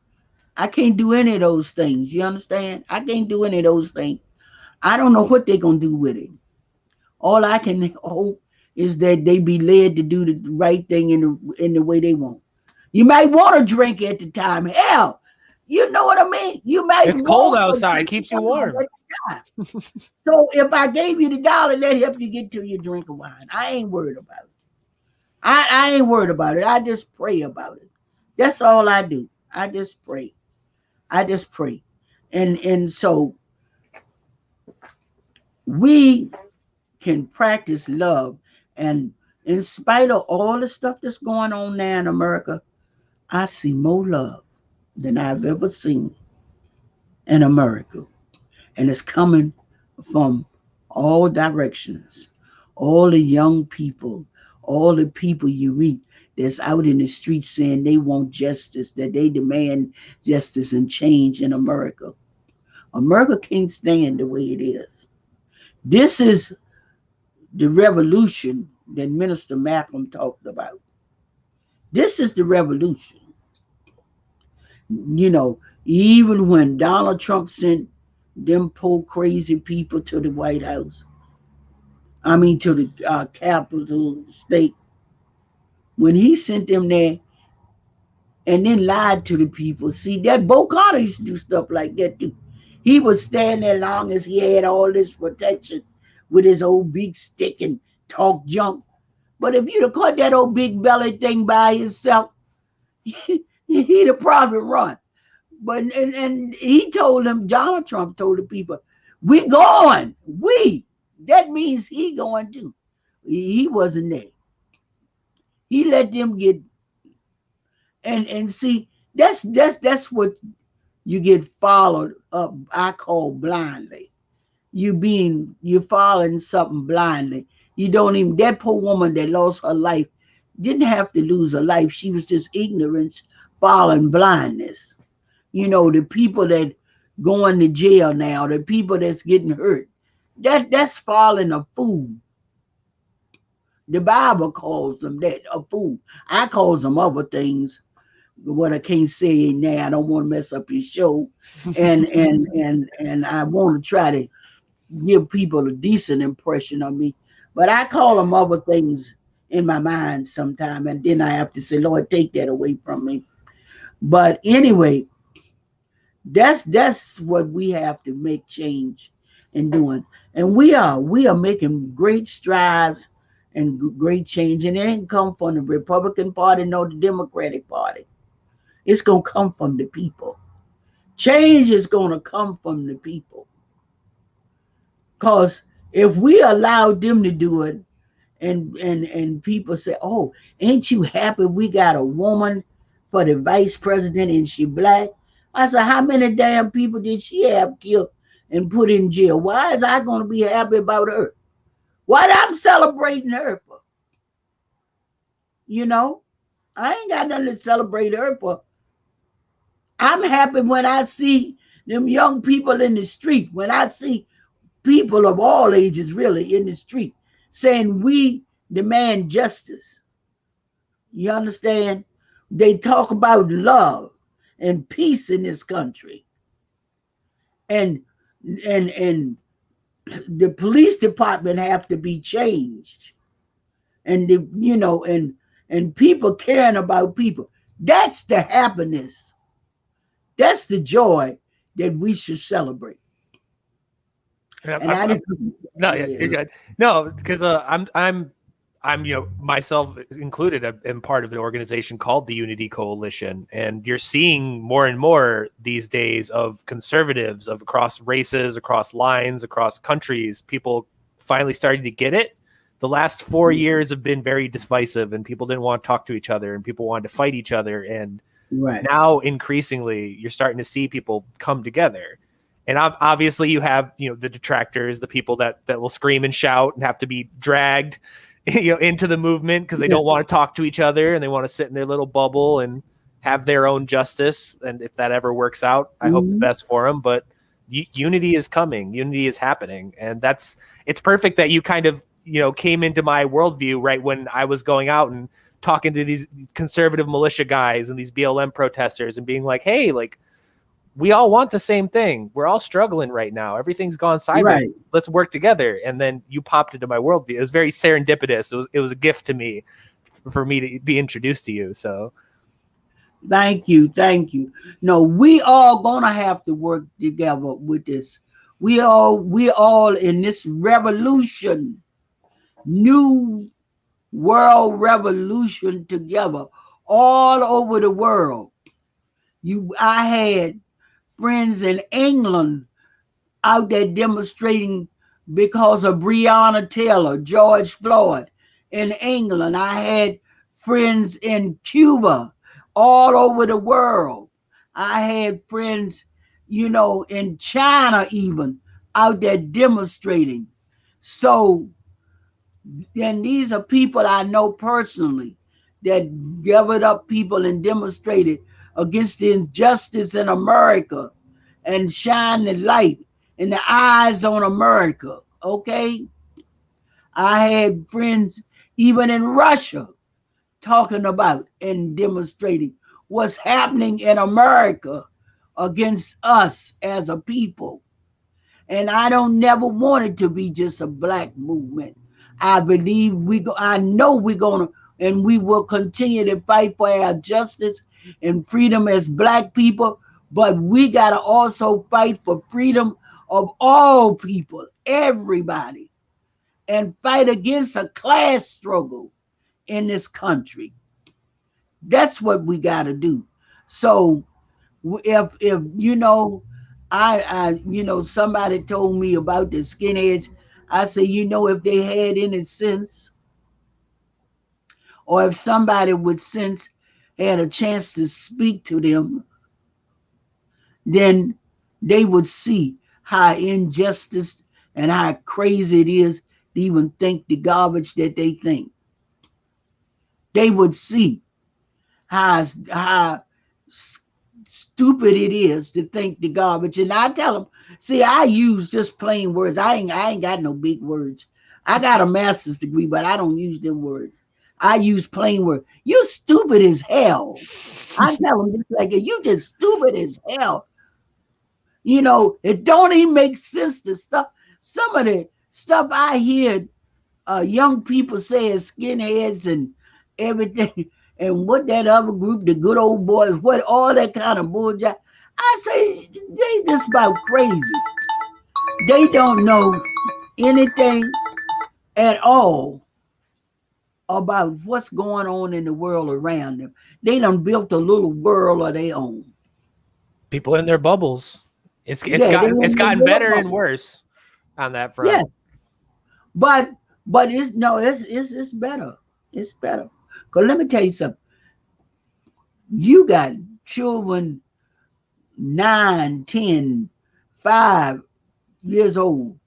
do any of those things. You understand? I can't do any of those things. I don't know what they're gonna do with it. All I can hope is that they be led to do the right thing in the way they want. You might want to drink at the time. Hell, you know what I mean? You might It's cold outside, keeps you warm. So if I gave you the $1, that help you get to your drink of wine. I ain't worried about it. I ain't worried about it. I just pray about it. That's all I do. I just pray. I just pray. And so we can practice love. And in spite of all the stuff that's going on now in America, I see more love than I've ever seen in America. And it's coming from all directions. All the young people, all the people you meet that's out in the streets saying they want justice, that they demand justice and change in America. America can't stand the way it is. This is the revolution that Minister Malcolm talked about. This is the revolution. Even when Donald Trump sent them poor crazy people to the White House, to the capital state, when he sent them there and then lied to the people. See, that Bo Carter used to do stuff like that too. He would stand there long as he had all this protection with his old big stick and talk junk. But if you'd have caught that old big belly thing by himself, he'd have probably run. But and he told them, Donald Trump told the people, we going. That means he going too. He wasn't there. He let them get and see that's what you get followed up. I call blindly. You're following something blindly. You don't even that poor woman that lost her life didn't have to lose her life. She was just ignorance, following blindness. The people that going to jail now, the people that's getting hurt, that's following a fool. The Bible calls them that, a fool. I calls them other things, what I can't say now. I don't want to mess up your show, and I want to try to give people a decent impression of me, but I call them other things in my mind sometime, and then I have to say, Lord, take that away from me. But anyway, that's what we have to make change in doing, and we are making great strides and great change, and it ain't come from the Republican Party nor the Democratic Party. It's gonna come from the people. Change is gonna come from the people, because if we allow them to do it, and people say, oh, ain't you happy we got a woman for the vice president and she black? I said, how many damn people did she have killed and put in jail? Why is I going to be happy about her? What I'm celebrating her for? I ain't got nothing to celebrate her for. I'm happy when I see them young people in the street, when I see people of all ages really in the street saying we demand justice. You understand? They talk about love and peace in this country. And the police department have to be changed. And and people caring about people. That's the happiness. That's the joy that we should celebrate. No, yeah, you're good. No, because I'm myself included, am part of an organization called the Unity Coalition, and you're seeing more and more these days of conservatives of across races, across lines, across countries, people finally starting to get it. The last 4 years have been very divisive, and people didn't want to talk to each other, and people wanted to fight each other. And now increasingly, you're starting to see people come together. And obviously you have, the detractors, the people that will scream and shout and have to be dragged, into the movement because they don't want to talk to each other and they want to sit in their little bubble and have their own justice. And if that ever works out, I hope the best for them. But unity is coming. Unity is happening. And it's perfect that you kind of, came into my worldview right when I was going out and talking to these conservative militia guys and these BLM protesters and being like, hey, we all want the same thing. We're all struggling right now. Everything's gone sideways. Right. Let's work together. And then you popped into my worldview. It was very serendipitous. It was a gift to me for me to be introduced to you. So thank you. No, we all gonna have to work together with this. We all in this revolution, new world revolution together, all over the world. I had friends in England out there demonstrating because of Breonna Taylor, George Floyd in England. I had friends in Cuba, all over the world. I had friends, in China even, out there demonstrating. So, and these are people I know personally that gathered up people and demonstrated against the injustice in America and shine the light and the eyes on America. Okay. I had friends even in Russia talking about and demonstrating what's happening in America against us as a people. And I don't never want it to be just a black movement. I believe I know we're gonna, and we will continue to fight for our justice and freedom as black people, but we got to also fight for freedom of all people, everybody, and fight against a class struggle in this country. That's what we got to do. So If somebody told me about the skinheads, I say, if they had any sense, or if somebody with sense had a chance to speak to them, then they would see how injustice and how crazy it is to even think the garbage that they think. They would see how stupid it is to think the garbage. And I tell them, see, I use just plain words. I ain't got no big words. I got a master's degree, but I don't use them words. I use plain words. You stupid as hell. I tell them just like, you just stupid as hell. It don't even make sense to stuff. Some of the stuff I hear young people say as skinheads and everything, and what that other group, the good old boys, what all that kind of bullshit. I say they just about crazy. They don't know anything at all about what's going on in the world around them. They done built a little world of their own. People in their bubbles. It's gotten better and worse on that front. Yes, but it's better. It's better. Cause let me tell you something. You got children 9, 10, 5 years old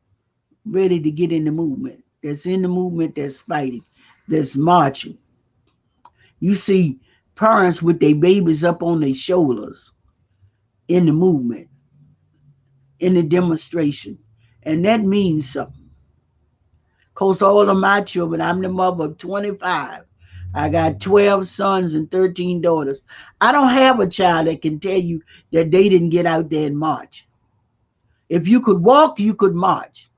ready to get in the movement. That's in the movement. That's fighting. That's marching. You see parents with their babies up on their shoulders in the movement, in the demonstration. And that means something. Because all of my children, I'm the mother of 25. I got 12 sons and 13 daughters. I don't have a child that can tell you that they didn't get out there and march. If you could walk, you could march.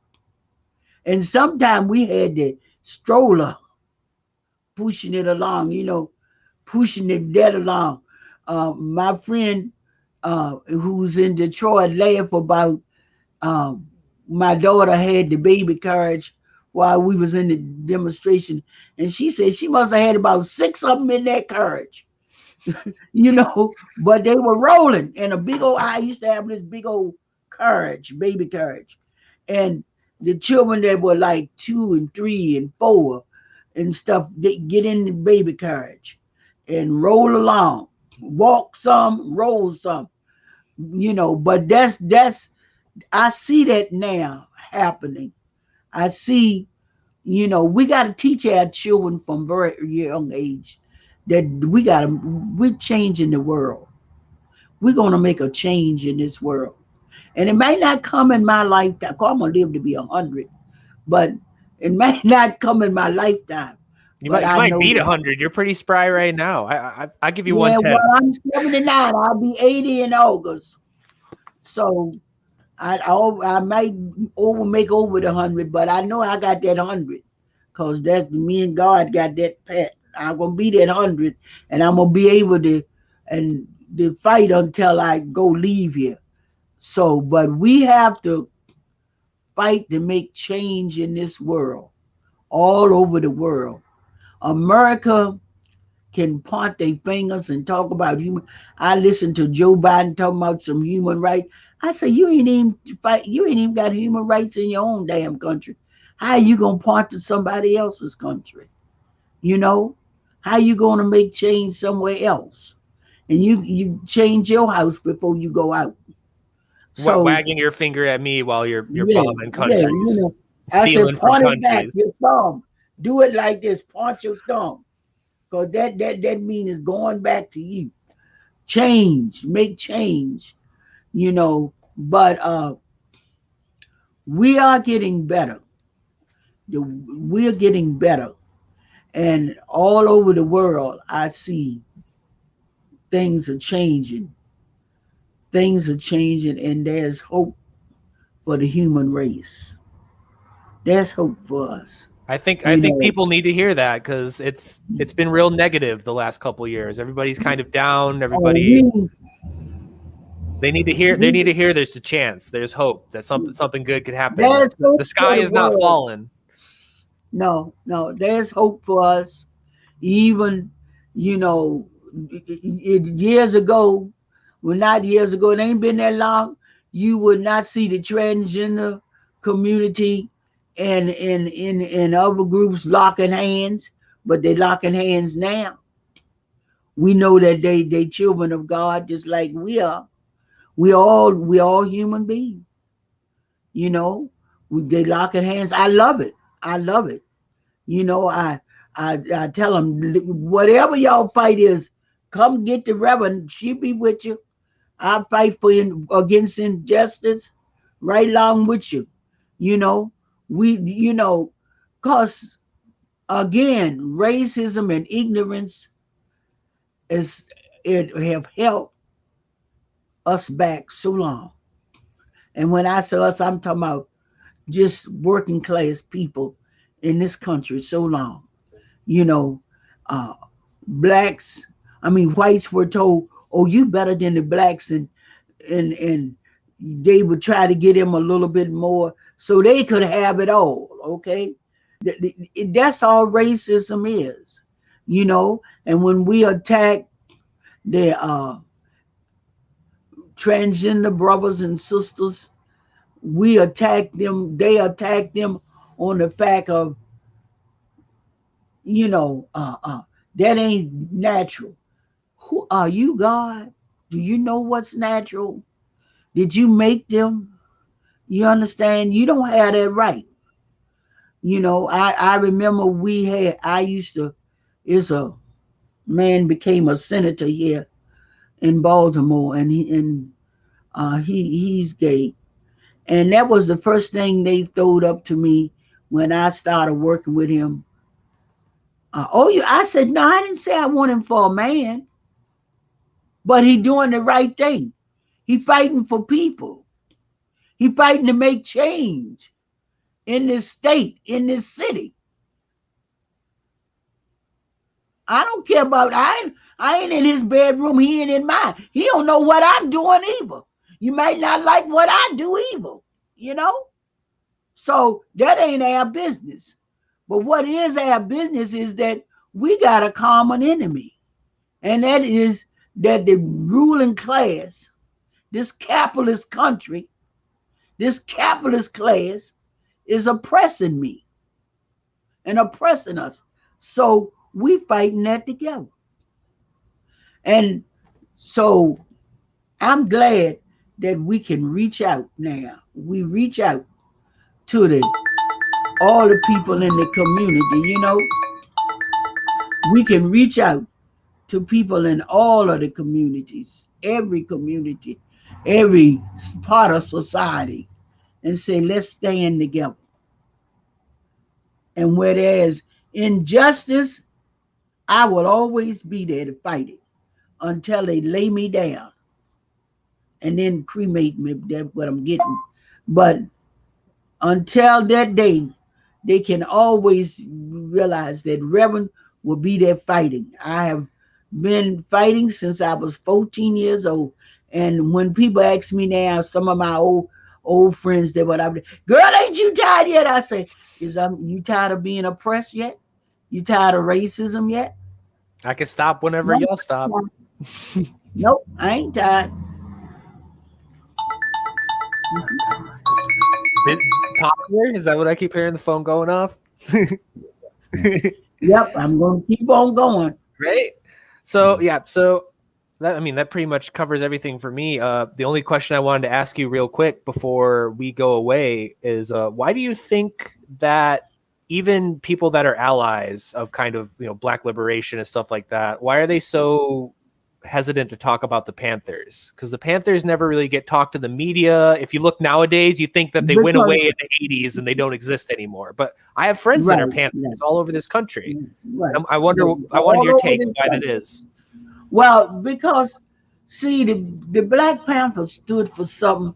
And sometimes we had the stroller pushing it along, pushing it dead along. My friend who's in Detroit laughed about my daughter had the baby carriage while we was in the demonstration, and she said she must have had about 6 of them in that carriage, but they were rolling in a big old. I used to have this big old carriage, baby carriage, and the children that were like 2 and 3 and 4 and stuff, they get in the baby carriage and roll along, walk some, roll some, but that's I see that now happening. I see, we got to teach our children from very young age that we're changing the world. We're going to make a change in this world. And it may not come in my lifetime. I'm going to live to be 100, but it may not come in my lifetime. You might beat 100. You're pretty spry right now. I give you 110. Well, I'm 79. I'll be 80 in August. So I might make over the 100, but I know I got that 100 because that's me and God got that pat. I'm gonna be that 100, and I'm gonna be able to fight until I go leave here. So, but we have to fight to make change in this world, all over the world. America can point their fingers and talk about human. I listened to Joe Biden talking about some human rights. I say you ain't even got human rights in your own damn country. How you gonna point to somebody else's country? How you gonna make change somewhere else? And you change your house before you go out. So wagging your finger at me while you're bombing countries, stealing from countries. Back your thumb. Do it like this. Point your thumb, because that means it's going back to you. Change, make change. But we are getting better. We're getting better. And all over the world, I see things are changing. Things are changing, and there's hope for the human race. There's hope for us. I think people need to hear that because it's been real negative the last couple of years. Everybody's kind of down. Everybody. They need to hear. There's a chance. There's hope that something good could happen. The sky is not falling. No, there's hope for us. Even years ago, Well, not years ago, it ain't been that long. You would not see the transgender community and other groups locking hands, but they locking hands now. We know that they children of God just like we are. We all human beings. You know, they locking hands. I love it. I love it. You know, I tell them whatever y'all fight is, come get the Reverend. She be with you. I fight for against injustice right along with you. You know, cause again, racism and ignorance is it have held us back so long. And when I say us, I'm talking about just working class people in this country so long. You know, uh, blacks, I mean, whites were told, oh, you better than the blacks, and they would try to get him a little bit more so they could have it all. Okay, that's all racism is, you know. And when we attack the transgender brothers and sisters, we attack them. They attack them on the fact of, you know, that ain't natural. Who are you, God? Do you know what's natural? Did you make them? You understand? You don't have that right. You know, I remember I used to, is a man became a senator here in Baltimore, and he's gay. And that was the first thing they throwed up to me when I started working with him. I said, no, I didn't say I want him for a man, but he doing the right thing. He fighting for people. He fighting to make change in this state, in this city. I don't care about, I ain't in his bedroom, he ain't in mine. He don't know what I'm doing either. You might not like what I do either, you know? So that ain't our business. But what is our business is that we got a common enemy. And that is that the ruling class, this capitalist country, this capitalist class is oppressing me and oppressing us. So we fighting that together. And so I'm glad that we can reach out now. We reach out to all the people in the community, you know. We can reach out to people in all of the communities, every community, every part of society, and say, let's stand together. And where there's injustice, I will always be there to fight it until they lay me down and then cremate me. That's what I'm getting. But until that day, they can always realize that Reverend will be there fighting. I have been fighting since I was 14 years old. And when people ask me now, some of my old friends, that what I'm, girl, ain't you tired yet? I say, you tired of being oppressed yet? You tired of racism yet? I can stop whenever y'all stop. Nope, I ain't tired. Popular? Is that what I keep hearing the phone going off? Yep, I'm going to keep on going. Right? So, yeah, that pretty much covers everything for me. The only question I wanted to ask you real quick before we go away is why do you think that even people that are allies of kind of, Black liberation and stuff like that, why are they so hesitant to talk about the Panthers? Because the Panthers never really get talked to the media. If you look nowadays, you think that they went away in the 80s and they don't exist anymore. But I have friends that are Panthers all over this country. Right. I want your take on why it is. Well, because see, the Black Panther stood for something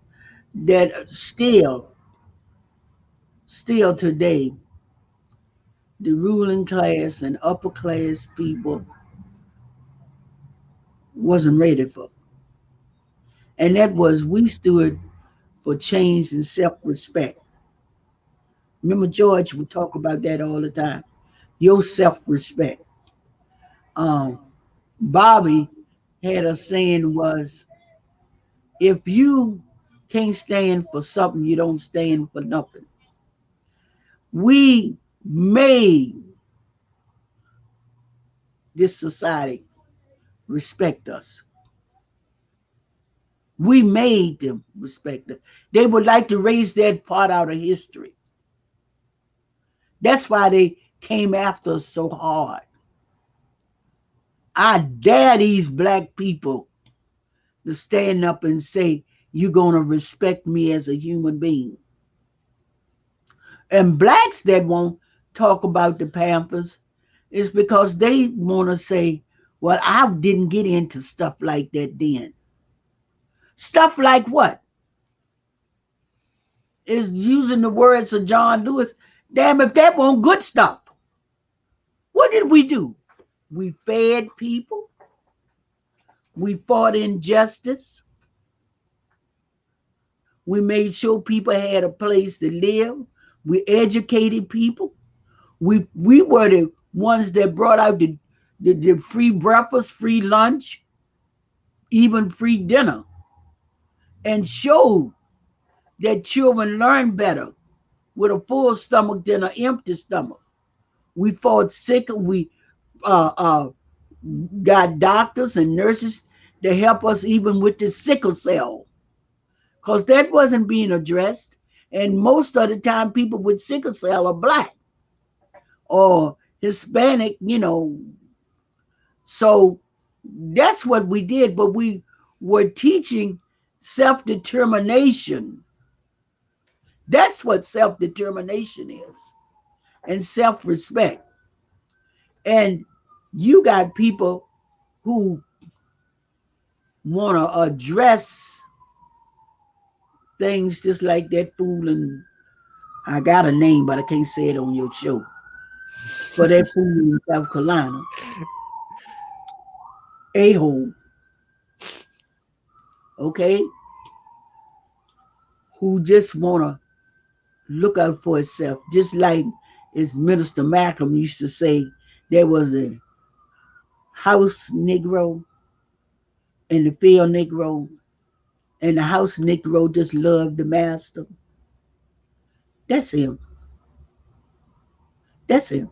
that still today, the ruling class and upper class people wasn't ready for. And that was, we stood for change and self-respect. Remember, George would talk about that all the time. Your self-respect. Bobby had a saying was, If you can't stand for something, you don't stand for nothing. We made this society respect us. We made them respect us. They would like to erase that part out of history. That's why they came after us so hard. I dare these black people to stand up and say, you're going to respect me as a human being. And blacks that won't talk about the Panthers is because they want to say, well, I didn't get into stuff like that then. Stuff like what? Is using the words of John Lewis. Damn, if that wasn't good stuff. What did we do? We fed people. We fought injustice. We made sure people had a place to live. We educated people. We were the ones that brought out the free breakfast, free lunch, even free dinner, and showed that children learn better with a full stomach than an empty stomach. We fought sick. We got doctors and nurses to help us even with the sickle cell, because that wasn't being addressed. And most of the time, people with sickle cell are black or Hispanic, So that's what we did. But we were teaching self-determination. That's what self-determination is, and self-respect. And you got people who want to address things just like that fool, and I got a name, but I can't say it on your show. For that fool in South Carolina, a-hole, okay, who just want to look out for itself, just like as Minister Malcolm used to say, there was a house Negro and the field Negro, and the house Negro just loved the master. That's him. That's him.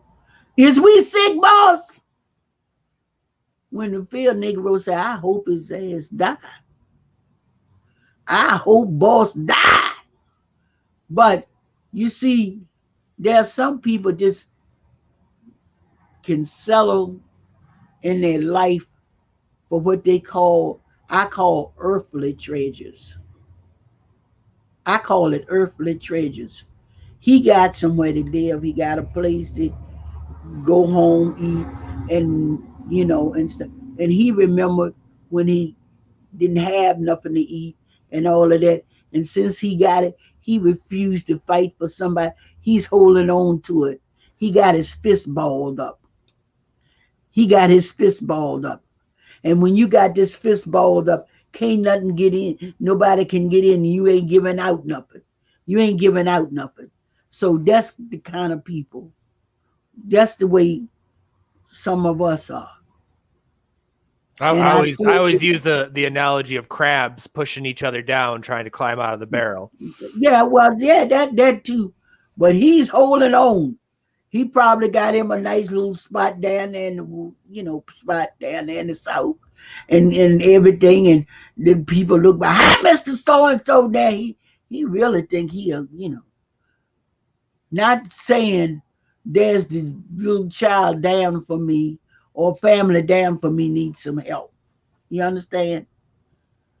Is we sick, boss? When the field Negro say, I hope his ass die. I hope boss die. But you see, there are some people just can settle in their life for what I call earthly treasures. I call it earthly treasures. He got somewhere to live. He got a place to go home, eat, and and stuff. And he remembered when he didn't have nothing to eat and all of that. And since he got it, he refused to fight for somebody. He's holding on to it. He got his fist balled up. He got his fist balled up. And when you got this fist balled up, can't nothing get in. Nobody can get in. You ain't giving out nothing. You ain't giving out nothing. So that's the kind of people. That's the way some of us are. I always use the analogy of crabs pushing each other down, trying to climb out of the barrel. Yeah, well, yeah, that too. But he's holding on. He probably got him a nice little spot down there in the, spot down there in the south, and everything. And the people look by, hi, Mr. So-and-so there. He really think not saying there's the little child down for me or family down for me needs some help. You understand?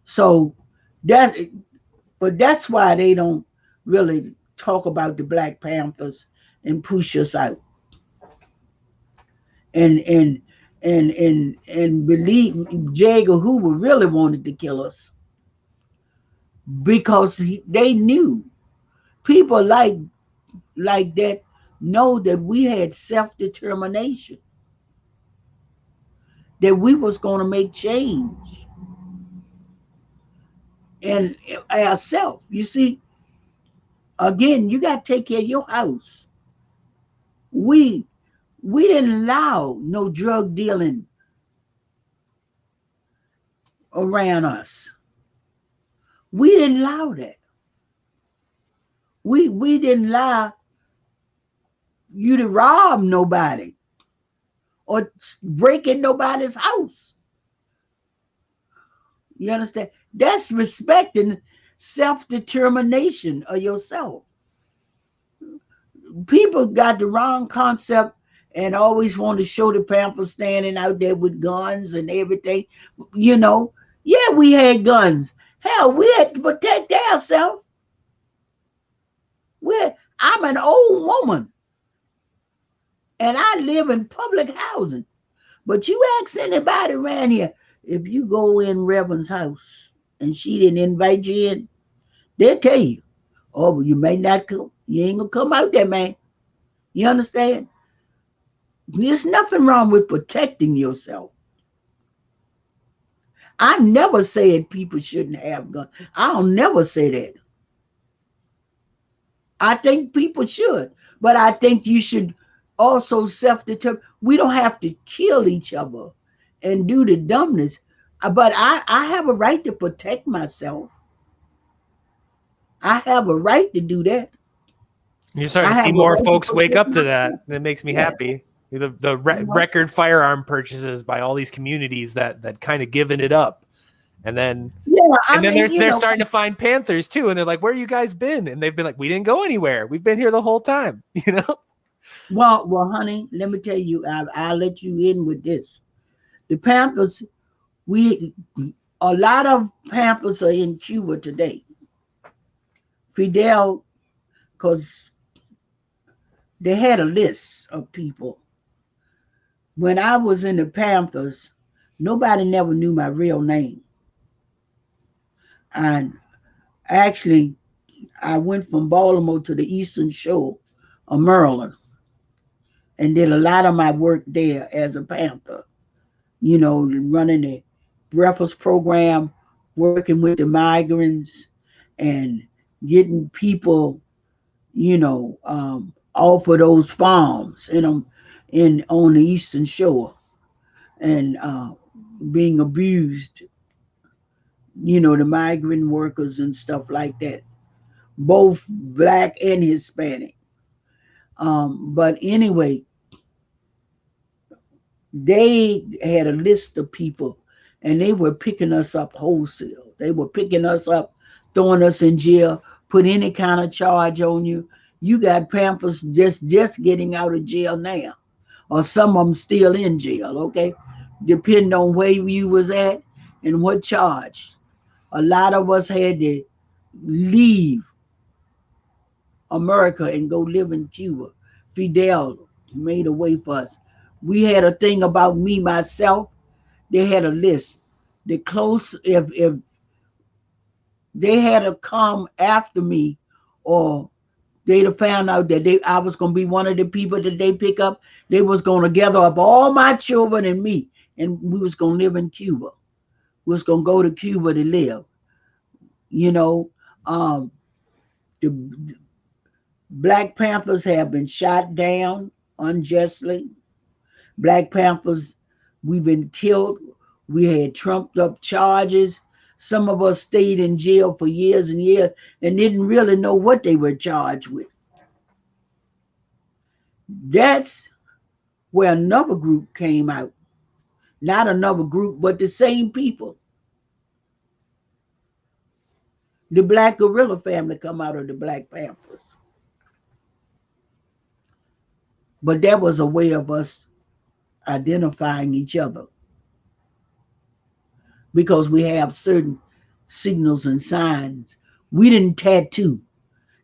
So but that's why they don't really talk about the Black Panthers and push us out. And believe J. Edgar Hoover really wanted to kill us because they knew people like that know that we had self-determination, that we was going to make change in ourselves. You see, again, you got to take care of your house. We didn't allow no drug dealing around us. We didn't allow that. We didn't allow you to rob nobody or break in nobody's house. You understand? That's respecting self-determination of yourself. People got the wrong concept and always want to show the Panthers standing out there with guns and everything. You know, yeah, we had guns. Hell, we had to protect ourselves. I'm an old woman and I live in public housing. But you ask anybody around here, if you go in Reverend's house and she didn't invite you in, they'll tell you, oh, but you may not come. You ain't gonna come out there, man. You understand? There's nothing wrong with protecting yourself. I never said people shouldn't have guns. I'll never say that. I think people should, but I think you should also self-determine. We don't have to kill each other and do the dumbness, but I have a right to protect myself. I have a right to do that. You're starting to see more folks wake up to that. It makes me happy. The record firearm purchases by all these communities that kind of given it up. And then they're starting to find Panthers too. And they're like, where you guys been? And they've been like, we didn't go anywhere. We've been here the whole time, you know? Well, honey, let me tell you, I'll let you in with this. The Panthers, a lot of Panthers are in Cuba today. Fidel, because they had a list of people. When I was in the Panthers, nobody never knew my real name. And actually, I went from Baltimore to the Eastern Shore of Maryland and did a lot of my work there as a Panther, you know, running the breakfast program, working with the migrants and getting people, you know, off of those farms on the Eastern Shore and being abused, you know, the migrant workers and stuff like that, both Black and Hispanic. But anyway, they had a list of people and they were picking us up wholesale. They were picking us up, throwing us in jail, put any kind of charge on you. You got Pampers just getting out of jail now, or some of them still in jail, okay? Depending on where you was at and what charge. A lot of us had to leave America and go live in Cuba. Fidel made a way for us. We had a thing about me, myself. They had a list. The close, if they had to come after me, or they'd have found out that I was going to be one of the people that they pick up, they was going to gather up all my children and me, and we was going to live in Cuba. We was going to go to Cuba to live. You know, the Black Panthers have been shot down unjustly. Black Panthers, we've been killed. We had trumped up charges. Some of us stayed in jail for years and years and didn't really know what they were charged with. That's where another group came out. Not another group, but the same people. The Black Guerrilla family come out of the Black Panthers. But that was a way of us identifying each other, because we have certain signals and signs. We didn't tattoo.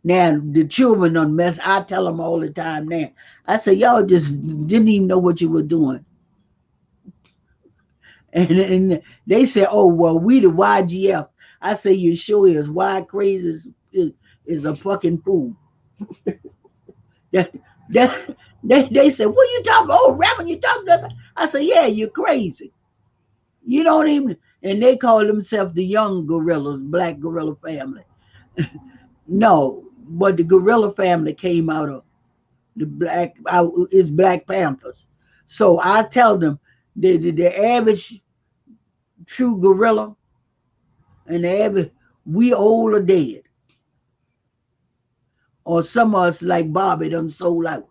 Now, the children don't mess. I tell them all the time now. I say, y'all just didn't even know what you were doing. And they say, oh, well, we the YGF. I say, you sure is. Why crazy is a fucking fool. They said, what are you talking about? Oh, Reverend, you talking to us? I said, yeah, you're crazy. You don't even, and they call themselves the young gorillas, Black Guerrilla family. No, but the Guerrilla family came out of is Black Panthers. So I tell them the average true gorilla and the average we old or dead. Or some of us like Bobby done sold out.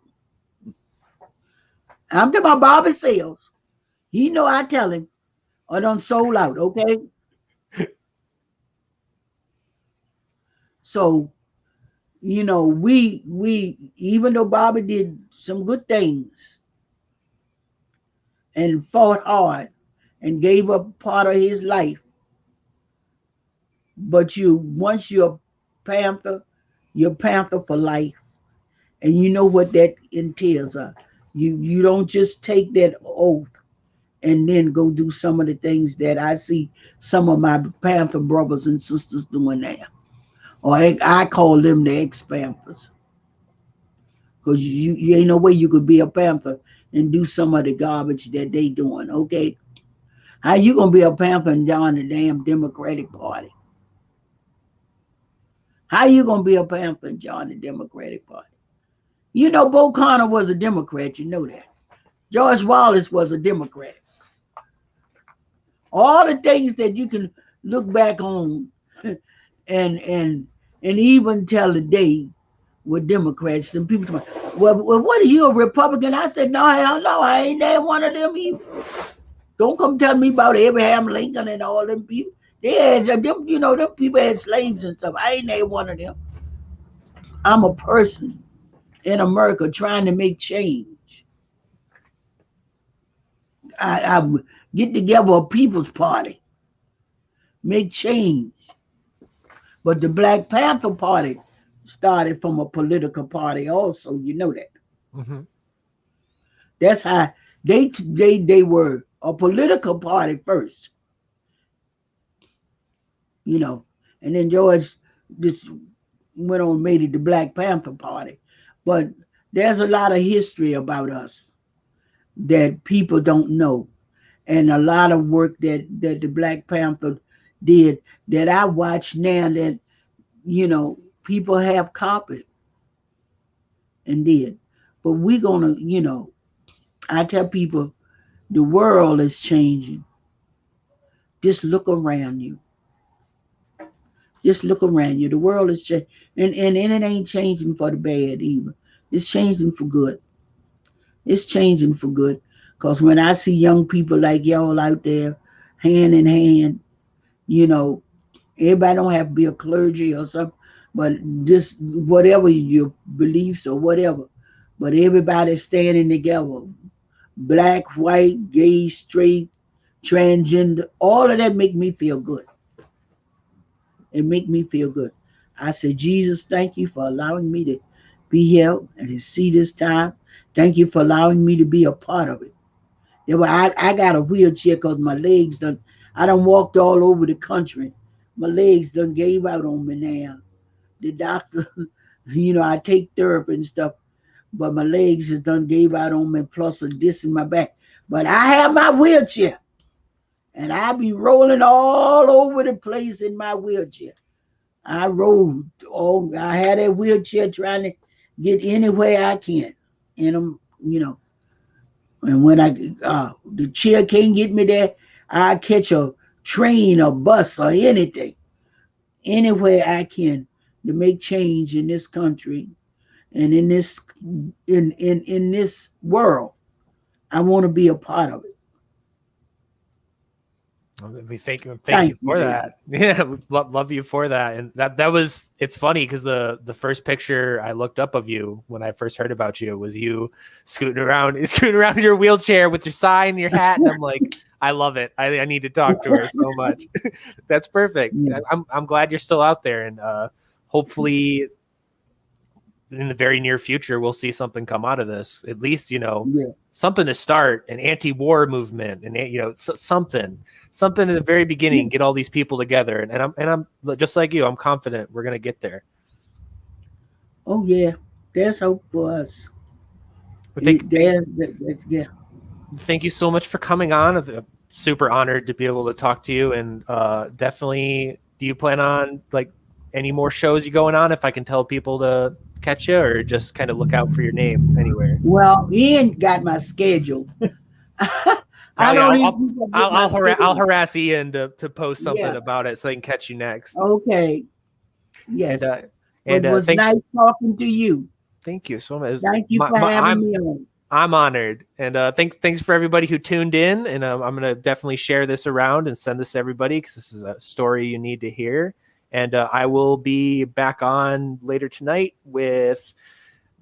I'm talking about Bobby Sales. He know I tell him, or done sold out, okay? So, you know, we even though Bobby did some good things and fought hard and gave up part of his life, but once you're Panther for life, and you know what that entails. You don't just take that oath and then go do some of the things that I see some of my Panther brothers and sisters doing now. Or I call them the ex-Panthers. Because you ain't no way you could be a Panther and do some of the garbage that they doing, okay? How you gonna be a Panther and join the damn Democratic Party? How you gonna be a Panther and join the Democratic Party? You know, Bo Connor was a Democrat, you know that. George Wallace was a Democrat. All the things that you can look back on and even tell today with Democrats and people talking, well, what are you, a Republican? I said, no, hell no, I ain't that one of them either. Don't come tell me about Abraham Lincoln and all them people. They had them, you know, them people had slaves and stuff. I ain't that one of them. I'm a person in America trying to make change. I get together a people's party, make change. But the Black Panther Party started from a political party also, you know that. Mm-hmm. That's how they were a political party first, you know, and then George just went on and made it the Black Panther Party. But there's a lot of history about us that people don't know, and a lot of work that the Black Panther did that I watch now that, you know, people have copied and did. But we're gonna, you know, I tell people the world is changing. Just look around you. Just look around you. The world is changing, and it ain't changing for the bad either. It's changing for good. It's changing for good. Because when I see young people like y'all out there, hand in hand, you know, everybody don't have to be a clergy or something, but just whatever your beliefs or whatever, but everybody standing together, black, white, gay, straight, transgender, all of that make me feel good. It make me feel good. I said, Jesus, thank you for allowing me to be here and to see this time. Thank you for allowing me to be a part of it. I got a wheelchair because my legs I done walked all over the country. My legs done gave out on me now. The doctor, you know, I take therapy and stuff, but my legs just done gave out on me, plus a disc in my back. But I have my wheelchair, and I be rolling all over the place in my wheelchair. I rode, I had that wheelchair trying to get anywhere I can. And you know, and when the chair can't get me there, I catch a train or bus or anything, anywhere I can to make change in this country and in this in this world. I want to be a part of it. We thank you for that. Yeah, love you for that. And that was, it's funny because the first picture I looked up of you when I first heard about you was you scooting around your wheelchair with your sign, your hat, and I'm like, I love it. I need to talk to her so much. That's perfect. Yeah. I'm glad you're still out there, and hopefully in the very near future we'll see something come out of this. At least, you know, something to start an anti-war movement, and you know, something at the very beginning, get all these people together, and I'm just like you. I'm confident we're gonna get there. Oh yeah, there's hope for us. Thank you so much for coming on. I'm super honored to be able to talk to you, and definitely, do you plan on like any more shows you going on? If I can tell people to catch you, or just kind of look out for your name anywhere. Well, Ian got my schedule. I yeah, don't even get my I'll schedule. harass Ian to post something Yeah. about it so I can catch you next. Okay. And Yes. It and was thanks. nice talking to you. Thank you so much. Thank you for having me on. I'm honored, and thanks for everybody who tuned in. And I'm gonna definitely share this around and send this to everybody because this is a story you need to hear. And I will be back on later tonight with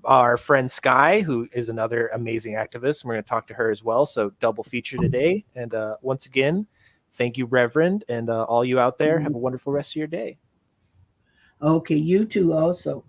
our friend Sky, who is another amazing activist. We're going to talk to her as well. So double feature today. And once again, thank you, Reverend, and all you out there. Have a wonderful rest of your day. Okay, you too also.